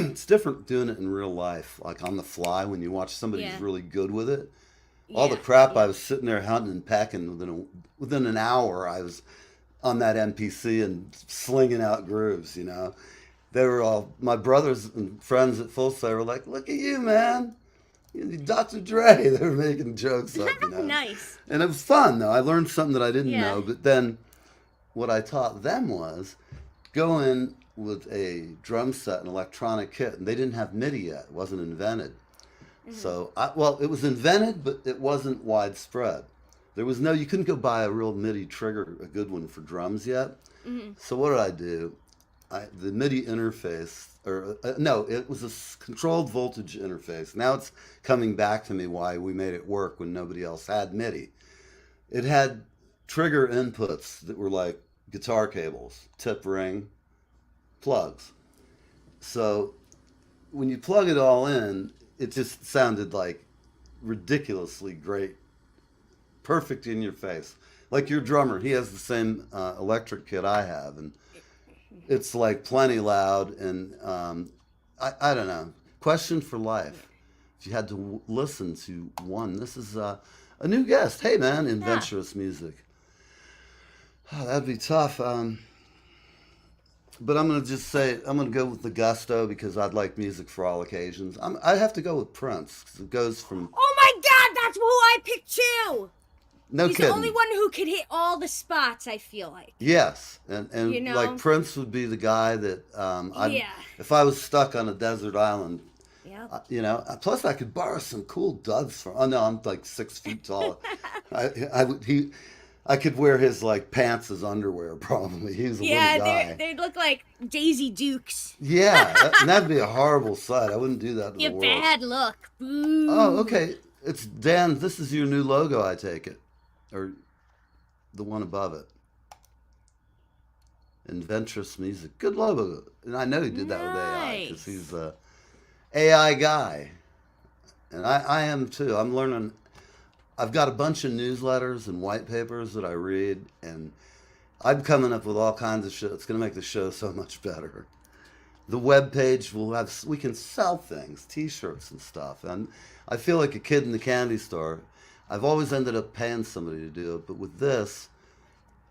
it's different doing it in real life, like on the fly when you watch somebody who's Yeah. really good with it. All the Yeah, crap yeah. I was sitting there hunting and packing within an hour, I was on that MPC and slinging out grooves. They were all my brothers and friends at Full Sail were like, "Look at you, man, you're Dr. Dre." They were making jokes up, Nice. and it was fun though. I learned something that I didn't Yeah. know. But then, what I taught them was go in with a drum set and electronic kit, and they didn't have MIDI yet; it wasn't invented. So, it was invented, but it wasn't widespread. There was you couldn't go buy a real MIDI trigger, a good one for drums yet. So what did I do? The MIDI interface, it was a controlled voltage interface. Now it's coming back to me why we made it work when nobody else had MIDI. It had trigger inputs that were like guitar cables, tip ring, plugs. So when you plug it all in, it just sounded like ridiculously great, perfect in your face. Like your drummer, he has the same electric kit I have, and it's like plenty loud. And I don't know. Question for life: if you had to listen to one, this is a new guest. Hey man, adventurous music. Oh, that'd be tough. But I'm going to just say, I'm going to go with the gusto because I'd like music for all occasions. I'd have to go with Prince, 'cause it goes from, Oh my God, that's who I picked too. No He's kidding. the only one who could hit all the spots, I feel like. Yes, and You know? like Prince would be the guy that Yeah. if I was stuck on a desert island, Yep. you know. Plus, I could borrow some cool duds from. Oh no, I'm like 6 feet tall. I could wear his like pants as underwear probably. He's a little guy. They look like Daisy Dukes. Yeah, and that'd be a horrible sight. I wouldn't do that to You the world. bad look. Boo. Oh, okay. It's Dan. This is your new logo, I take it, or the one above it. Inventress Music. Good logo, and I know he did that with AI because Nice. he's a AI guy, and I am too. I'm learning. I've got a bunch of newsletters and white papers that I read, and I'm coming up with all kinds of shit. It's going to make the show so much better. The web page we can sell things, T-shirts and stuff, and I feel like a kid in the candy store. I've always ended up paying somebody to do it, but with this,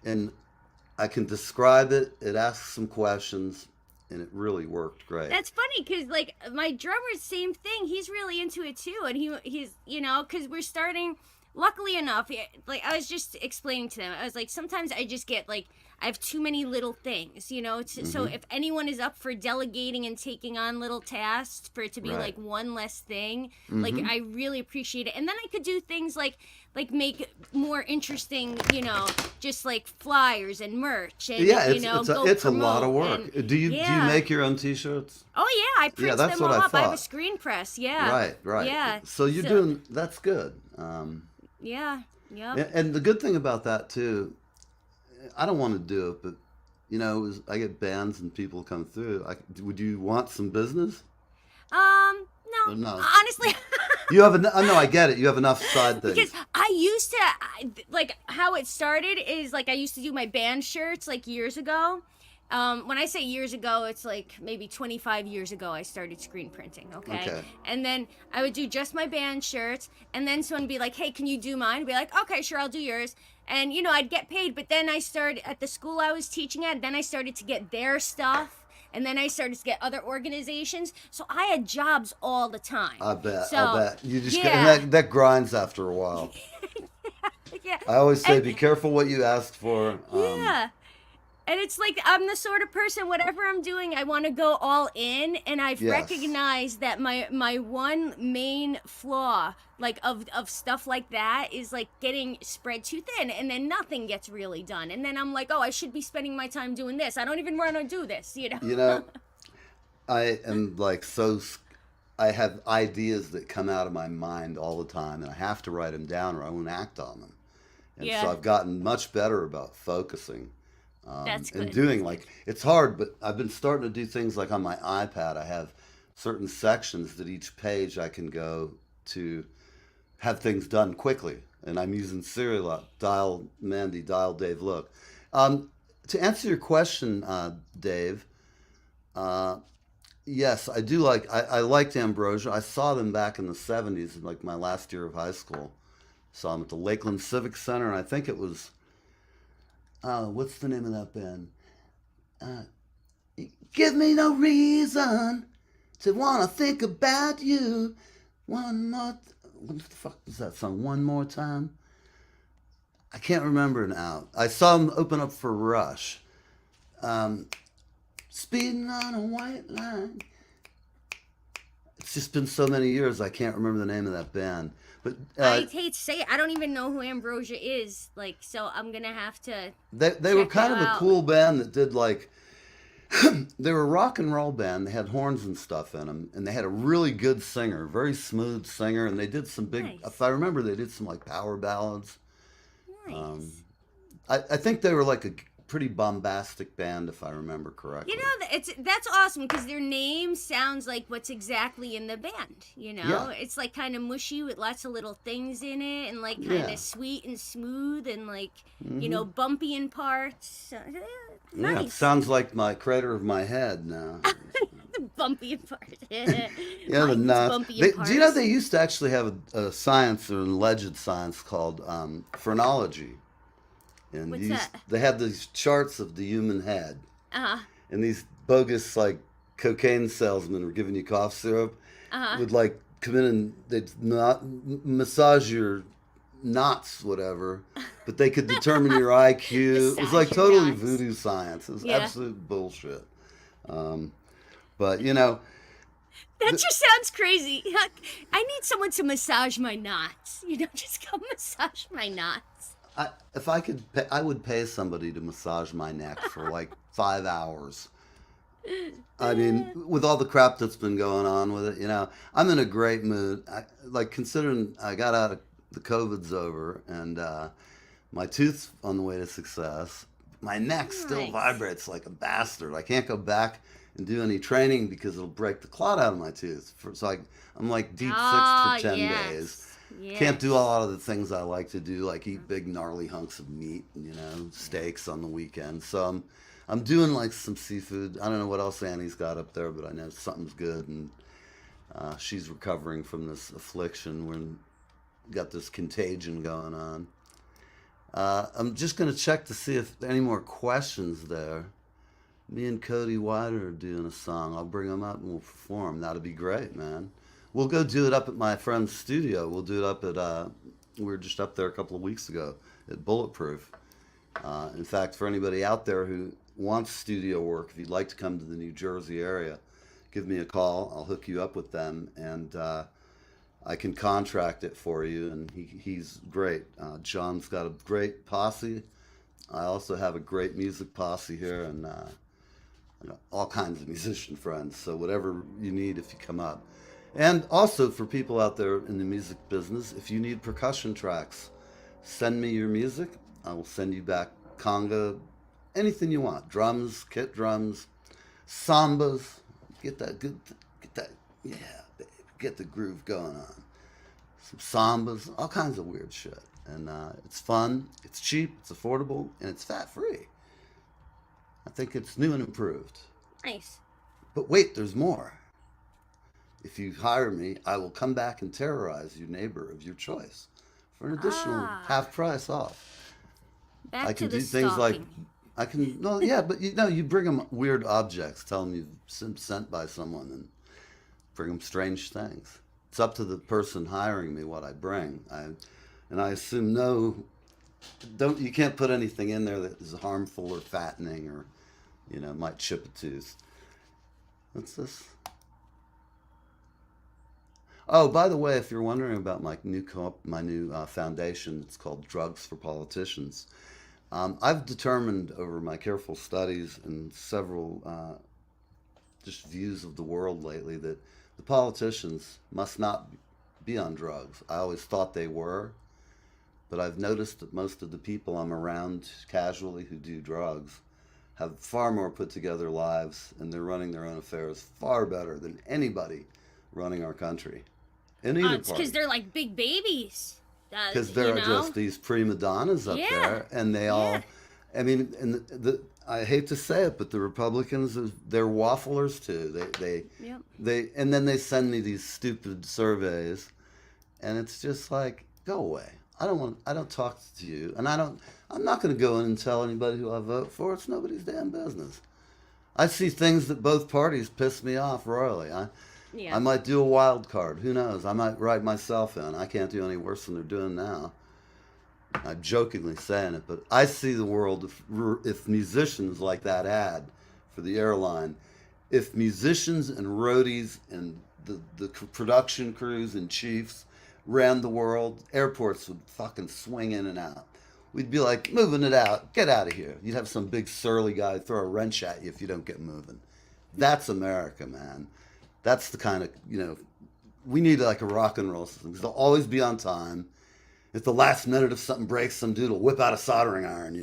and I can describe it. It asks some questions, and it really worked great. That's funny because like my drummer's same thing. He's really into it too, and he's because we're starting. Luckily enough, like I was just explaining to them, I was like, sometimes I just get like I have too many little things, So if anyone is up for delegating and taking on little tasks for it to be Right. like one less thing, like I really appreciate it. And then I could do things like make more interesting, just like flyers and merch, and Yeah, go it's a lot of promote. work. And, Do you yeah. make your own T-shirts? Oh yeah, I print that's them what all I up. I have a thought. screen press. Yeah. Right. Yeah. So you're doing that's good. Yeah. Yep. And the good thing about that too, I don't want to do it, but I get bands and people come through. Would you want some business? No. No. Honestly, You have no, I get it. You have enough side things. because I used to like how it started is like I used to do my band shirts like years ago. When I say years ago, it's like maybe 25 years ago I started screen printing, okay? And then I would do just my band shirts, and then someone would be like, hey, can you do mine? I'd be like, okay, sure, I'll do yours. And, I'd get paid, but then I started, at the school I was teaching at, then I started to get their stuff, and then I started to get other organizations, so I had jobs all the time. I bet. So, I bet. You just yeah. that grinds after a while. Yeah. I always say, be careful what you ask for. Yeah. And it's like I'm the sort of person, whatever I'm doing, I want to go all in. And I've Yes. recognized that my one main flaw, like of stuff like that, is like getting spread too thin, and then nothing gets really done. And then I'm like, oh, I should be spending my time doing this. I don't even want to do this, I am like I have ideas that come out of my mind all the time, and I have to write them down or I won't act on them. And Yeah. so I've gotten much better about focusing. That's good. And doing it's hard, but I've been starting to do things like on my iPad. I have certain sections that each page I can go to have things done quickly. And I'm using Serial, dial Mandy, dial Dave, look. To answer your question, Dave, yes, I do I liked Ambrosia. I saw them back in the 70s, like my last year of high school. Saw them at the Lakeland Civic Center, and I think it was, what's the name of that band? Give me no reason to want to think about you. One more, what the fuck was that song? One More Time? I can't remember now. I saw them open up for Rush. Speeding on a white line. It's just been so many years, I can't remember the name of that band. But I hate to say it, I don't even know who Ambrosia is. Like, so I'm gonna have to. They were check kind of them a out. cool band that did they were a rock and roll band. They had horns and stuff in them, and they had a really good singer, very smooth singer, and they did some big. Nice. If I remember, they did some power ballads. Nice. I think they were like a pretty bombastic band, if I remember correctly. That's awesome because their name sounds like what's exactly in the band. Yeah. It's like kind of mushy with lots of little things in it, and like kind Yeah. of sweet and smooth, and like bumpy in parts. Yeah, it Nice. sounds like my crater of my head now. Bumpy in parts. Yeah, Mine's bumpy in do you know parts. they used to actually have a science or an alleged science called phrenology? And What's that? They had these charts of the human head, Uh-huh. and these bogus cocaine salesmen were giving you cough syrup. Uh-huh. Would come in and they'd not massage your knots, whatever, but they could determine your IQ. It was like Massage your totally knots. voodoo science. It was Yeah. absolute bullshit. But you know, That just sounds crazy. I need someone to massage my knots. Just come massage my knots. if I could, I would pay somebody to massage my neck for like 5 hours. I mean, with all the crap that's been going on with it, I'm in a great mood. Considering I got out of the COVID's over and my tooth's on the way to success, my neck still Nice. vibrates like a bastard. I can't go back and do any training because it'll break the clot out of my tooth. I'm like deep six for 10 days. Yes. Can't do a lot of the things I like to do, like eat big gnarly hunks of meat, steaks on the weekend. So I'm doing like some seafood. I don't know what else Annie's got up there, but I know something's good. And she's recovering from this affliction. We're got this contagion going on. I'm just going to check to see if there are any more questions there. Me and Cody Wider are doing a song. I'll bring them up and we'll perform. That'd be great, man. We'll go do it up at my friend's studio. We'll do it up at, we were just up there a couple of weeks ago at Bulletproof. In fact, for anybody out there who wants studio work, if you'd like to come to the New Jersey area, give me a call. I'll hook you up with them, and I can contract it for you. And he's great. John's got a great posse. I also have a great music posse here, and all kinds of musician friends. So whatever you need, if you come up. And also for people out there in the music business, if you need percussion tracks, send me your music. I will send you back conga, anything you want. Drums, kit drums, sambas. Get that, yeah, baby, get the groove going on. Some sambas, all kinds of weird shit. And it's fun, it's cheap, it's affordable, and it's fat-free. I think it's new and improved. Nice. But wait, there's more. If you hire me, I will come back and terrorize your neighbor of your choice for an additional half price off. Back I to can the do things like, stalking. but you bring them weird objects, tell them you've been sent by someone, and bring them strange things. It's up to the person hiring me what I bring. And I assume you can't put anything in there that is harmful or fattening or, might chip a tooth. What's this? Oh, by the way, if you're wondering about my new foundation, it's called Drugs for Politicians. I've determined over my careful studies and several just views of the world lately that the politicians must not be on drugs. I always thought they were, but I've noticed that most of the people I'm around casually who do drugs have far more put together lives, and they're running their own affairs far better than anybody running our country. In either It's party. because they're like big babies. Because there are just these prima donnas up there, and they all, I mean, and I hate to say it, but the Republicans, they're wafflers too. They, and then they send me these stupid surveys, and it's just like, go away. I don't talk to you, and I'm not going to go in and tell anybody who I vote for. It's nobody's damn business. I see things that both parties piss me off royally. I might do a wild card. Who knows? I might write myself in. I can't do any worse than they're doing now. I'm jokingly saying it, but I see the world if musicians like that ad for the airline, if musicians and roadies and the production crews and chiefs ran the world, airports would fucking swing in and out. We'd be like, moving it out, get out of here. You'd have some big surly guy throw a wrench at you if you don't get moving. That's America, man. That's the kind of, we need like a rock and roll system because they'll always be on time. If the last minute if something breaks, some dude will whip out a soldering iron,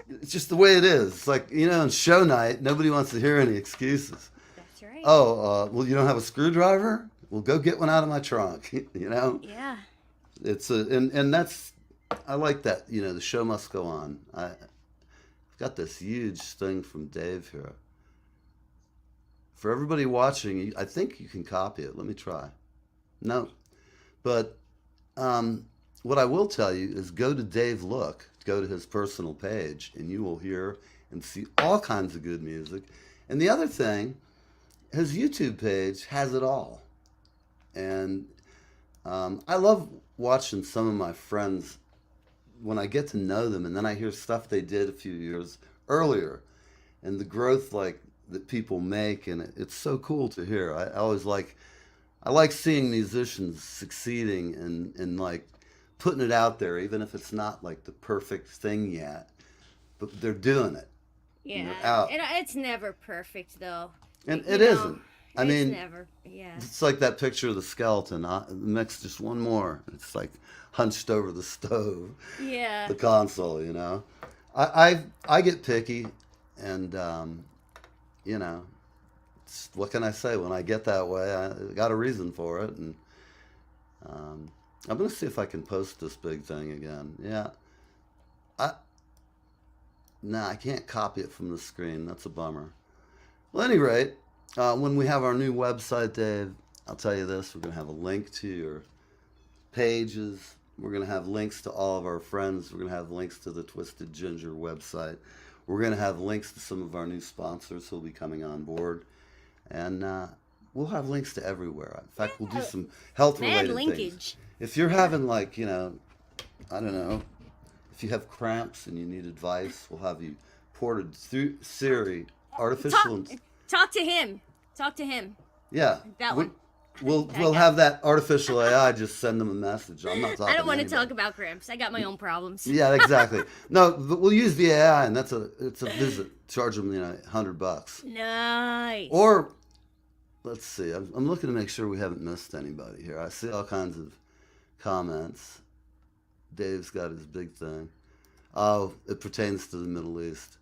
it's just the way it is. It's like, on show night, nobody wants to hear any excuses. That's right. Oh, well, you don't have a screwdriver? Well, go get one out of my trunk, Yeah. It's and that's, I like that, the show must go on. I've got this huge thing from Dave here. For everybody watching, I think you can copy it. Let me try. No. But what I will tell you is go to Dave Look, go to his personal page, and you will hear and see all kinds of good music. And the other thing, his YouTube page has it all. And I love watching some of my friends when I get to know them, and then I hear stuff they did a few years earlier, and the growth like that people make, and it's so cool to hear. I always I like seeing musicians succeeding and like putting it out there, even if it's not like the perfect thing yet, but they're doing it. And Yeah, they're out. it's never perfect though. And You it know, isn't. I it's mean, never. Yeah. it's like that picture of the skeleton. Mix just one more. It's like hunched over the stove, Yeah. the console. I get picky, and you know, what can I say? When I get that way, I got a reason for it, and I'm gonna see if I can post this big thing again. Yeah, I can't copy it from the screen. That's a bummer. Well, at any rate, when we have our new website, Dave, I'll tell you this: we're gonna have a link to your pages. We're gonna have links to all of our friends. We're gonna have links to the Twisted Ginger website. We're gonna have links to some of our new sponsors who'll be coming on board, and we'll have links to everywhere. In fact, we'll do some health-related things. linkage. If you're having like, I don't know, if you have cramps and you need advice, we'll have you ported through Siri, artificial. Talk to him. Talk to him. Yeah, That one. We'll That guy. have that artificial AI just send them a message. I'm not talking. I don't want to anybody. talk about cramps. I got my own problems. Yeah, exactly. No, but we'll use the AI, and it's a visit. Charge them, $100. Nice. Or, let's see. I'm looking to make sure we haven't missed anybody here. I see all kinds of comments. Dave's got his big thing. Oh, it pertains to the Middle East.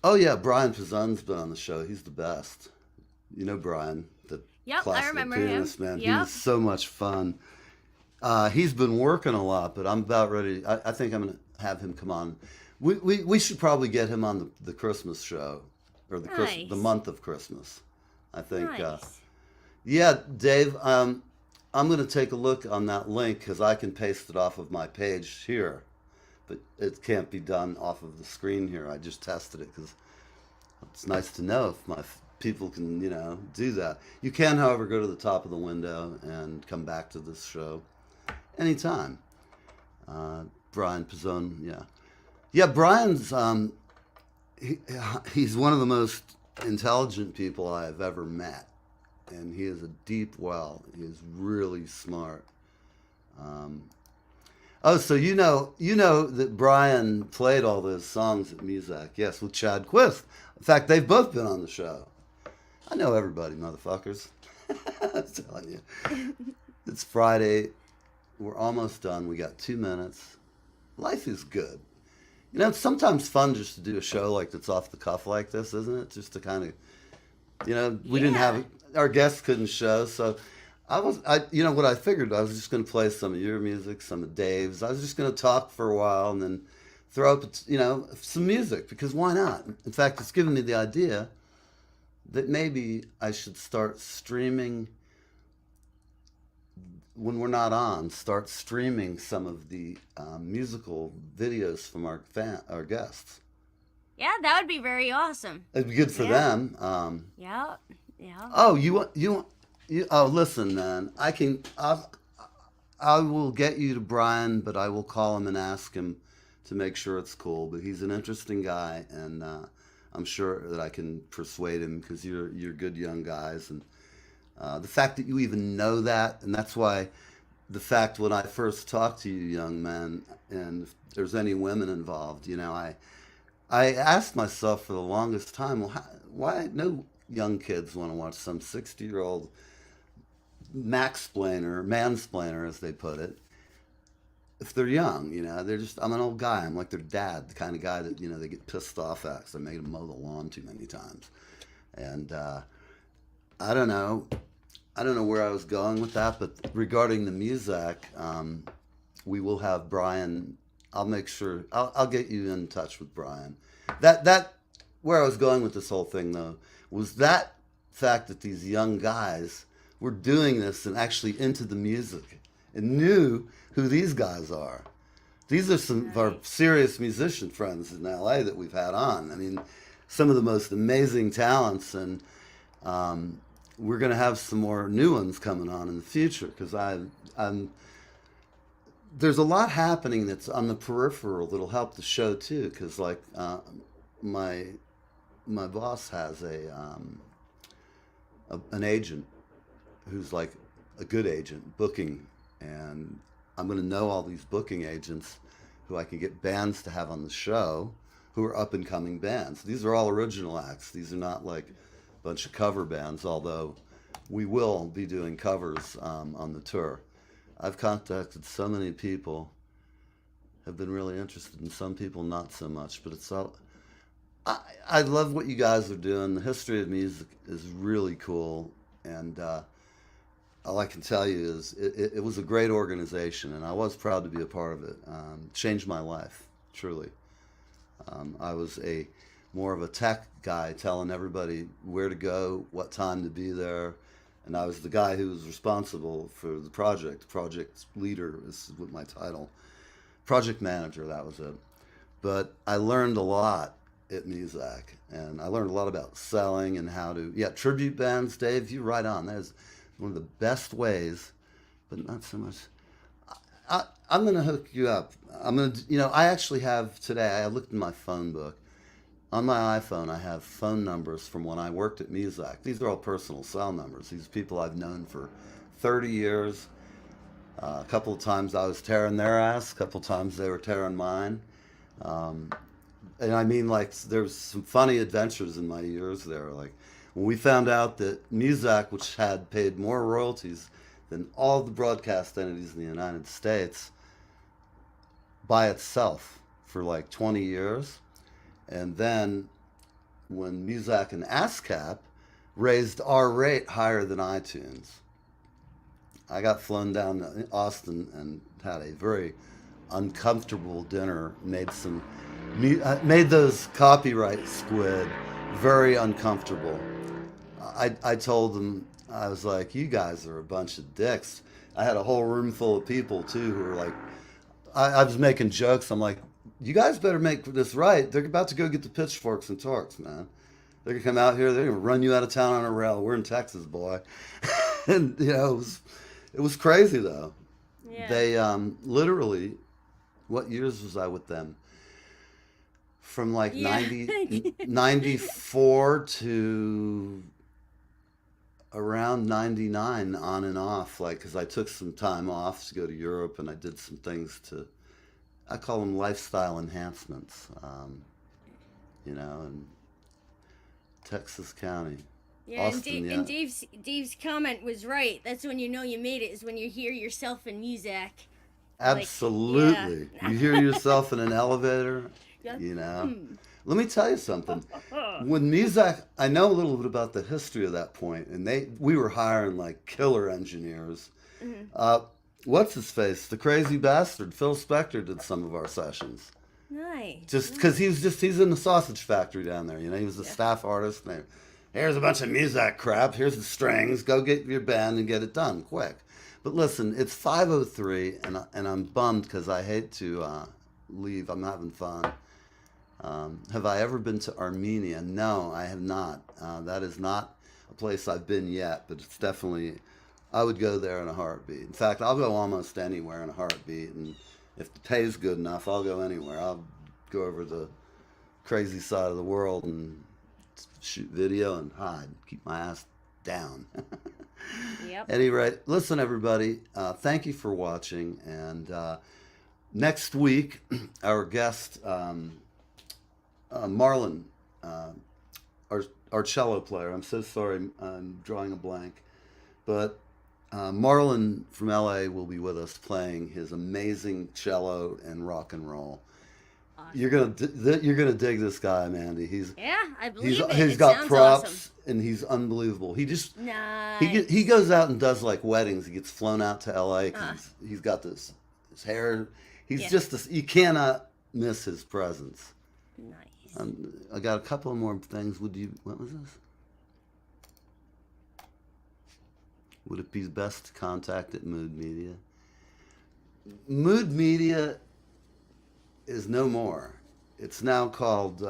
Oh yeah, Brian Pizzon's been on the show. He's the best. You know Brian, the Yep, I classical remember pianist, him. man. Yep. He was so much fun. He's been working a lot, but I'm about ready. I think I'm going to have him come on. We should probably get him on the Christmas show, or the Nice. the month of Christmas. I think. Nice. Yeah, Dave. I'm going to take a look on that link because I can paste it off of my page here, but it can't be done off of the screen here. I just tested it because it's nice to know if my people can, do that. You can, however, go to the top of the window and come back to this show anytime. Brian Pizzone, yeah. Yeah, Brian's, he's one of the most intelligent people I've ever met. And he is a deep well. He is really smart. So you know that Brian played all those songs at Muzak. Yes, with Chad Quist. In fact, they've both been on the show. I know everybody, motherfuckers. I'm telling you. It's Friday. We're almost done. We got 2 minutes. Life is good. It's sometimes fun just to do a show like that's off the cuff like this, isn't it? Just to kind of, we didn't have, our guests couldn't show, so what I figured, I was just going to play some of your music, some of Dave's. I was just going to talk for a while and then throw up, some music, because why not? In fact, it's given me the idea that maybe I should start streaming when we're not on. Start streaming some of the musical videos from our guests. Yeah, that would be very awesome. It'd be good for them. Yeah. Oh, listen, man. I will get you to Brian, but I will call him and ask him to make sure it's cool. But he's an interesting guy, and I'm sure that I can persuade him because you're good young guys, and the fact that you even know that, and that's why the fact when I first talked to you, young man, and if there's any women involved, I asked myself for the longest time, well, why no young kids want to watch some 60-year-old mansplainer, as they put it, if they're young, I'm an old guy. I'm like their dad, the kind of guy that, they get pissed off at because I made them mow the lawn too many times. And I don't know where I was going with that, but regarding the music, we will have Brian. I'll make sure, I'll get you in touch with Brian. That where I was going with this whole thing, though, was that fact that these young guys were doing this and actually into the music and knew who these guys are. These are some of our serious musician friends in LA that we've had on. I mean, some of the most amazing talents, and we're going to have some more new ones coming on in the future because I'm there's a lot happening that's on the peripheral that'll help the show too. Because like my boss has an agent who's like a good agent booking, and I'm going to know all these booking agents who I can get bands to have on the show who are up and coming bands. These are all original acts. These are not like a bunch of cover bands, although we will be doing covers on the tour. I've contacted so many people, have been really interested, and some people not so much, but it's all, I love what you guys are doing. The history of music is really cool, and all I can tell you is it was a great organization, and I was proud to be a part of it. Changed my life, truly. I was more of a tech guy, telling everybody where to go, what time to be there, and I was the guy who was responsible for the project. Project leader is what my title. Project manager, that was it. But I learned a lot at Muzak, and I learned a lot about selling and how to, tribute bands, Dave, you're right on. There's one of the best ways, but not so much. I'm going to hook you up. I'm going to, I actually have today, I looked in my phone book. On my iPhone, I have phone numbers from when I worked at Muzak. These are all personal cell numbers. These people I've known for 30 years. A couple of times I was tearing their ass. A couple of times they were tearing mine. And I mean, like, there's some funny adventures in my years there. Like, when we found out that Muzak, which had paid more royalties than all the broadcast entities in the United States by itself for like 20 years. And then when Muzak and ASCAP raised our rate higher than iTunes, I got flown down to Austin and had a very uncomfortable dinner, made those copyright squid very uncomfortable. I told them, I was like, you guys are a bunch of dicks. I had a whole room full of people too who were like, I was making jokes. I'm like, you guys better make this right. They're about to go get the pitchforks and torques, man. They're gonna come out here. They're gonna run you out of town on a rail. We're in Texas, boy. And it was crazy though. Yeah. They literally, what years was I with them? From like 94 to around 99, on and off. Like, because I took some time off to go to Europe, and I did some things I call them lifestyle enhancements, in Texas County. Yeah, Austin, and Dave's comment was right. That's when you know you made it, is when you hear yourself in Muzak. Absolutely. You hear yourself in an elevator, Let me tell you something. When Muzak, I know a little bit about the history of that point, and we were hiring like killer engineers. Mm-hmm. What's his face? The crazy bastard, Phil Spector, did some of our sessions. Nice. Just because he's in the sausage factory down there. He was a staff artist. And here's a bunch of Muzak crap. Here's the strings. Go get your band and get it done quick. But listen, it's 5:03, and I'm bummed because I hate to leave. I'm having fun. Have I ever been to Armenia? No, I have not. That is not a place I've been yet, but it's definitely, I would go there in a heartbeat. In fact, I'll go almost anywhere in a heartbeat, and if the pay's good enough, I'll go anywhere. I'll go over the crazy side of the world and shoot video and hide, keep my ass down. Yep. Anyway, listen, everybody, thank you for watching, and next week, our guest, Marlon, our cello player. I'm so sorry, I'm drawing a blank, but Marlon from LA will be with us playing his amazing cello and rock and roll. Awesome. You're gonna dig this guy, Mandy. I believe it. He's It got sounds props, awesome. and he's unbelievable. Nice. He goes out and does like weddings. He gets flown out to LA. 'Cause he's got his hair. He's just this. You cannot miss his presence. Nice. I got a couple more things. What was this? Would it be best to contact at Mood Media? Mood Media is no more. It's now called,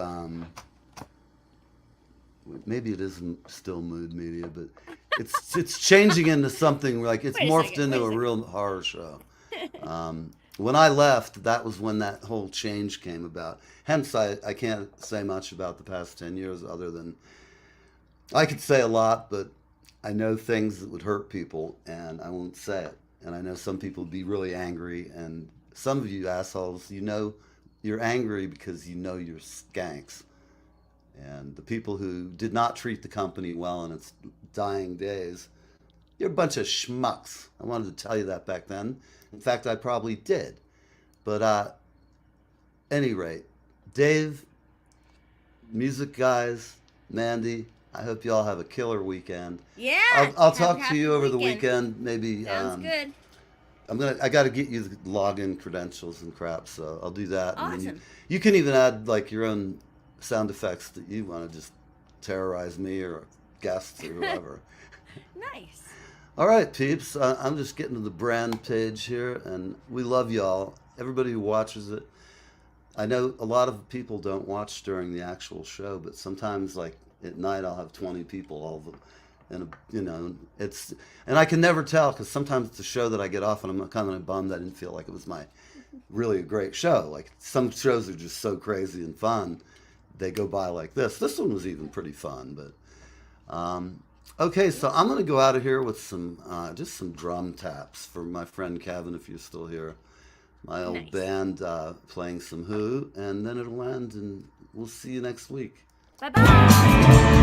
maybe it isn't still Mood Media, but it's changing into something like it's Wait a morphed second, into wait a a second. real horror show. When I left, that was when that whole change came about. Hence, I can't say much about the past 10 years other than I could say a lot, but I know things that would hurt people, and I won't say it. And I know some people would be really angry, and some of you assholes, you know, you're angry because you know you're skanks. And the people who did not treat the company well in its dying days, you're a bunch of schmucks. I wanted to tell you that back then. In fact, I probably did. But any rate, Dave, music guys, Mandy, I hope you all have a killer weekend. Yeah. I'll have a talk to happy you over the weekend. Maybe Sounds good. I got to get you the login credentials and crap, so I'll do that. And then Awesome. you can even add like your own sound effects that you want to just terrorize me or guests or whoever. Nice. All right, peeps. I'm just getting to the brand page here, and we love y'all. Everybody who watches it. I know a lot of people don't watch during the actual show, but sometimes, like at night, I'll have 20 people all of them. And you know, and I can never tell because sometimes it's a show that I get off and I'm kind of bummed I didn't feel like it was really a great show. Like some shows are just so crazy and fun, they go by like this. This one was even pretty fun, but okay, so I'm gonna go out of here with just some drum taps for my friend Kevin if you're still here. My old Nice. band playing some Who, and then it'll end, and we'll see you next week. Bye bye.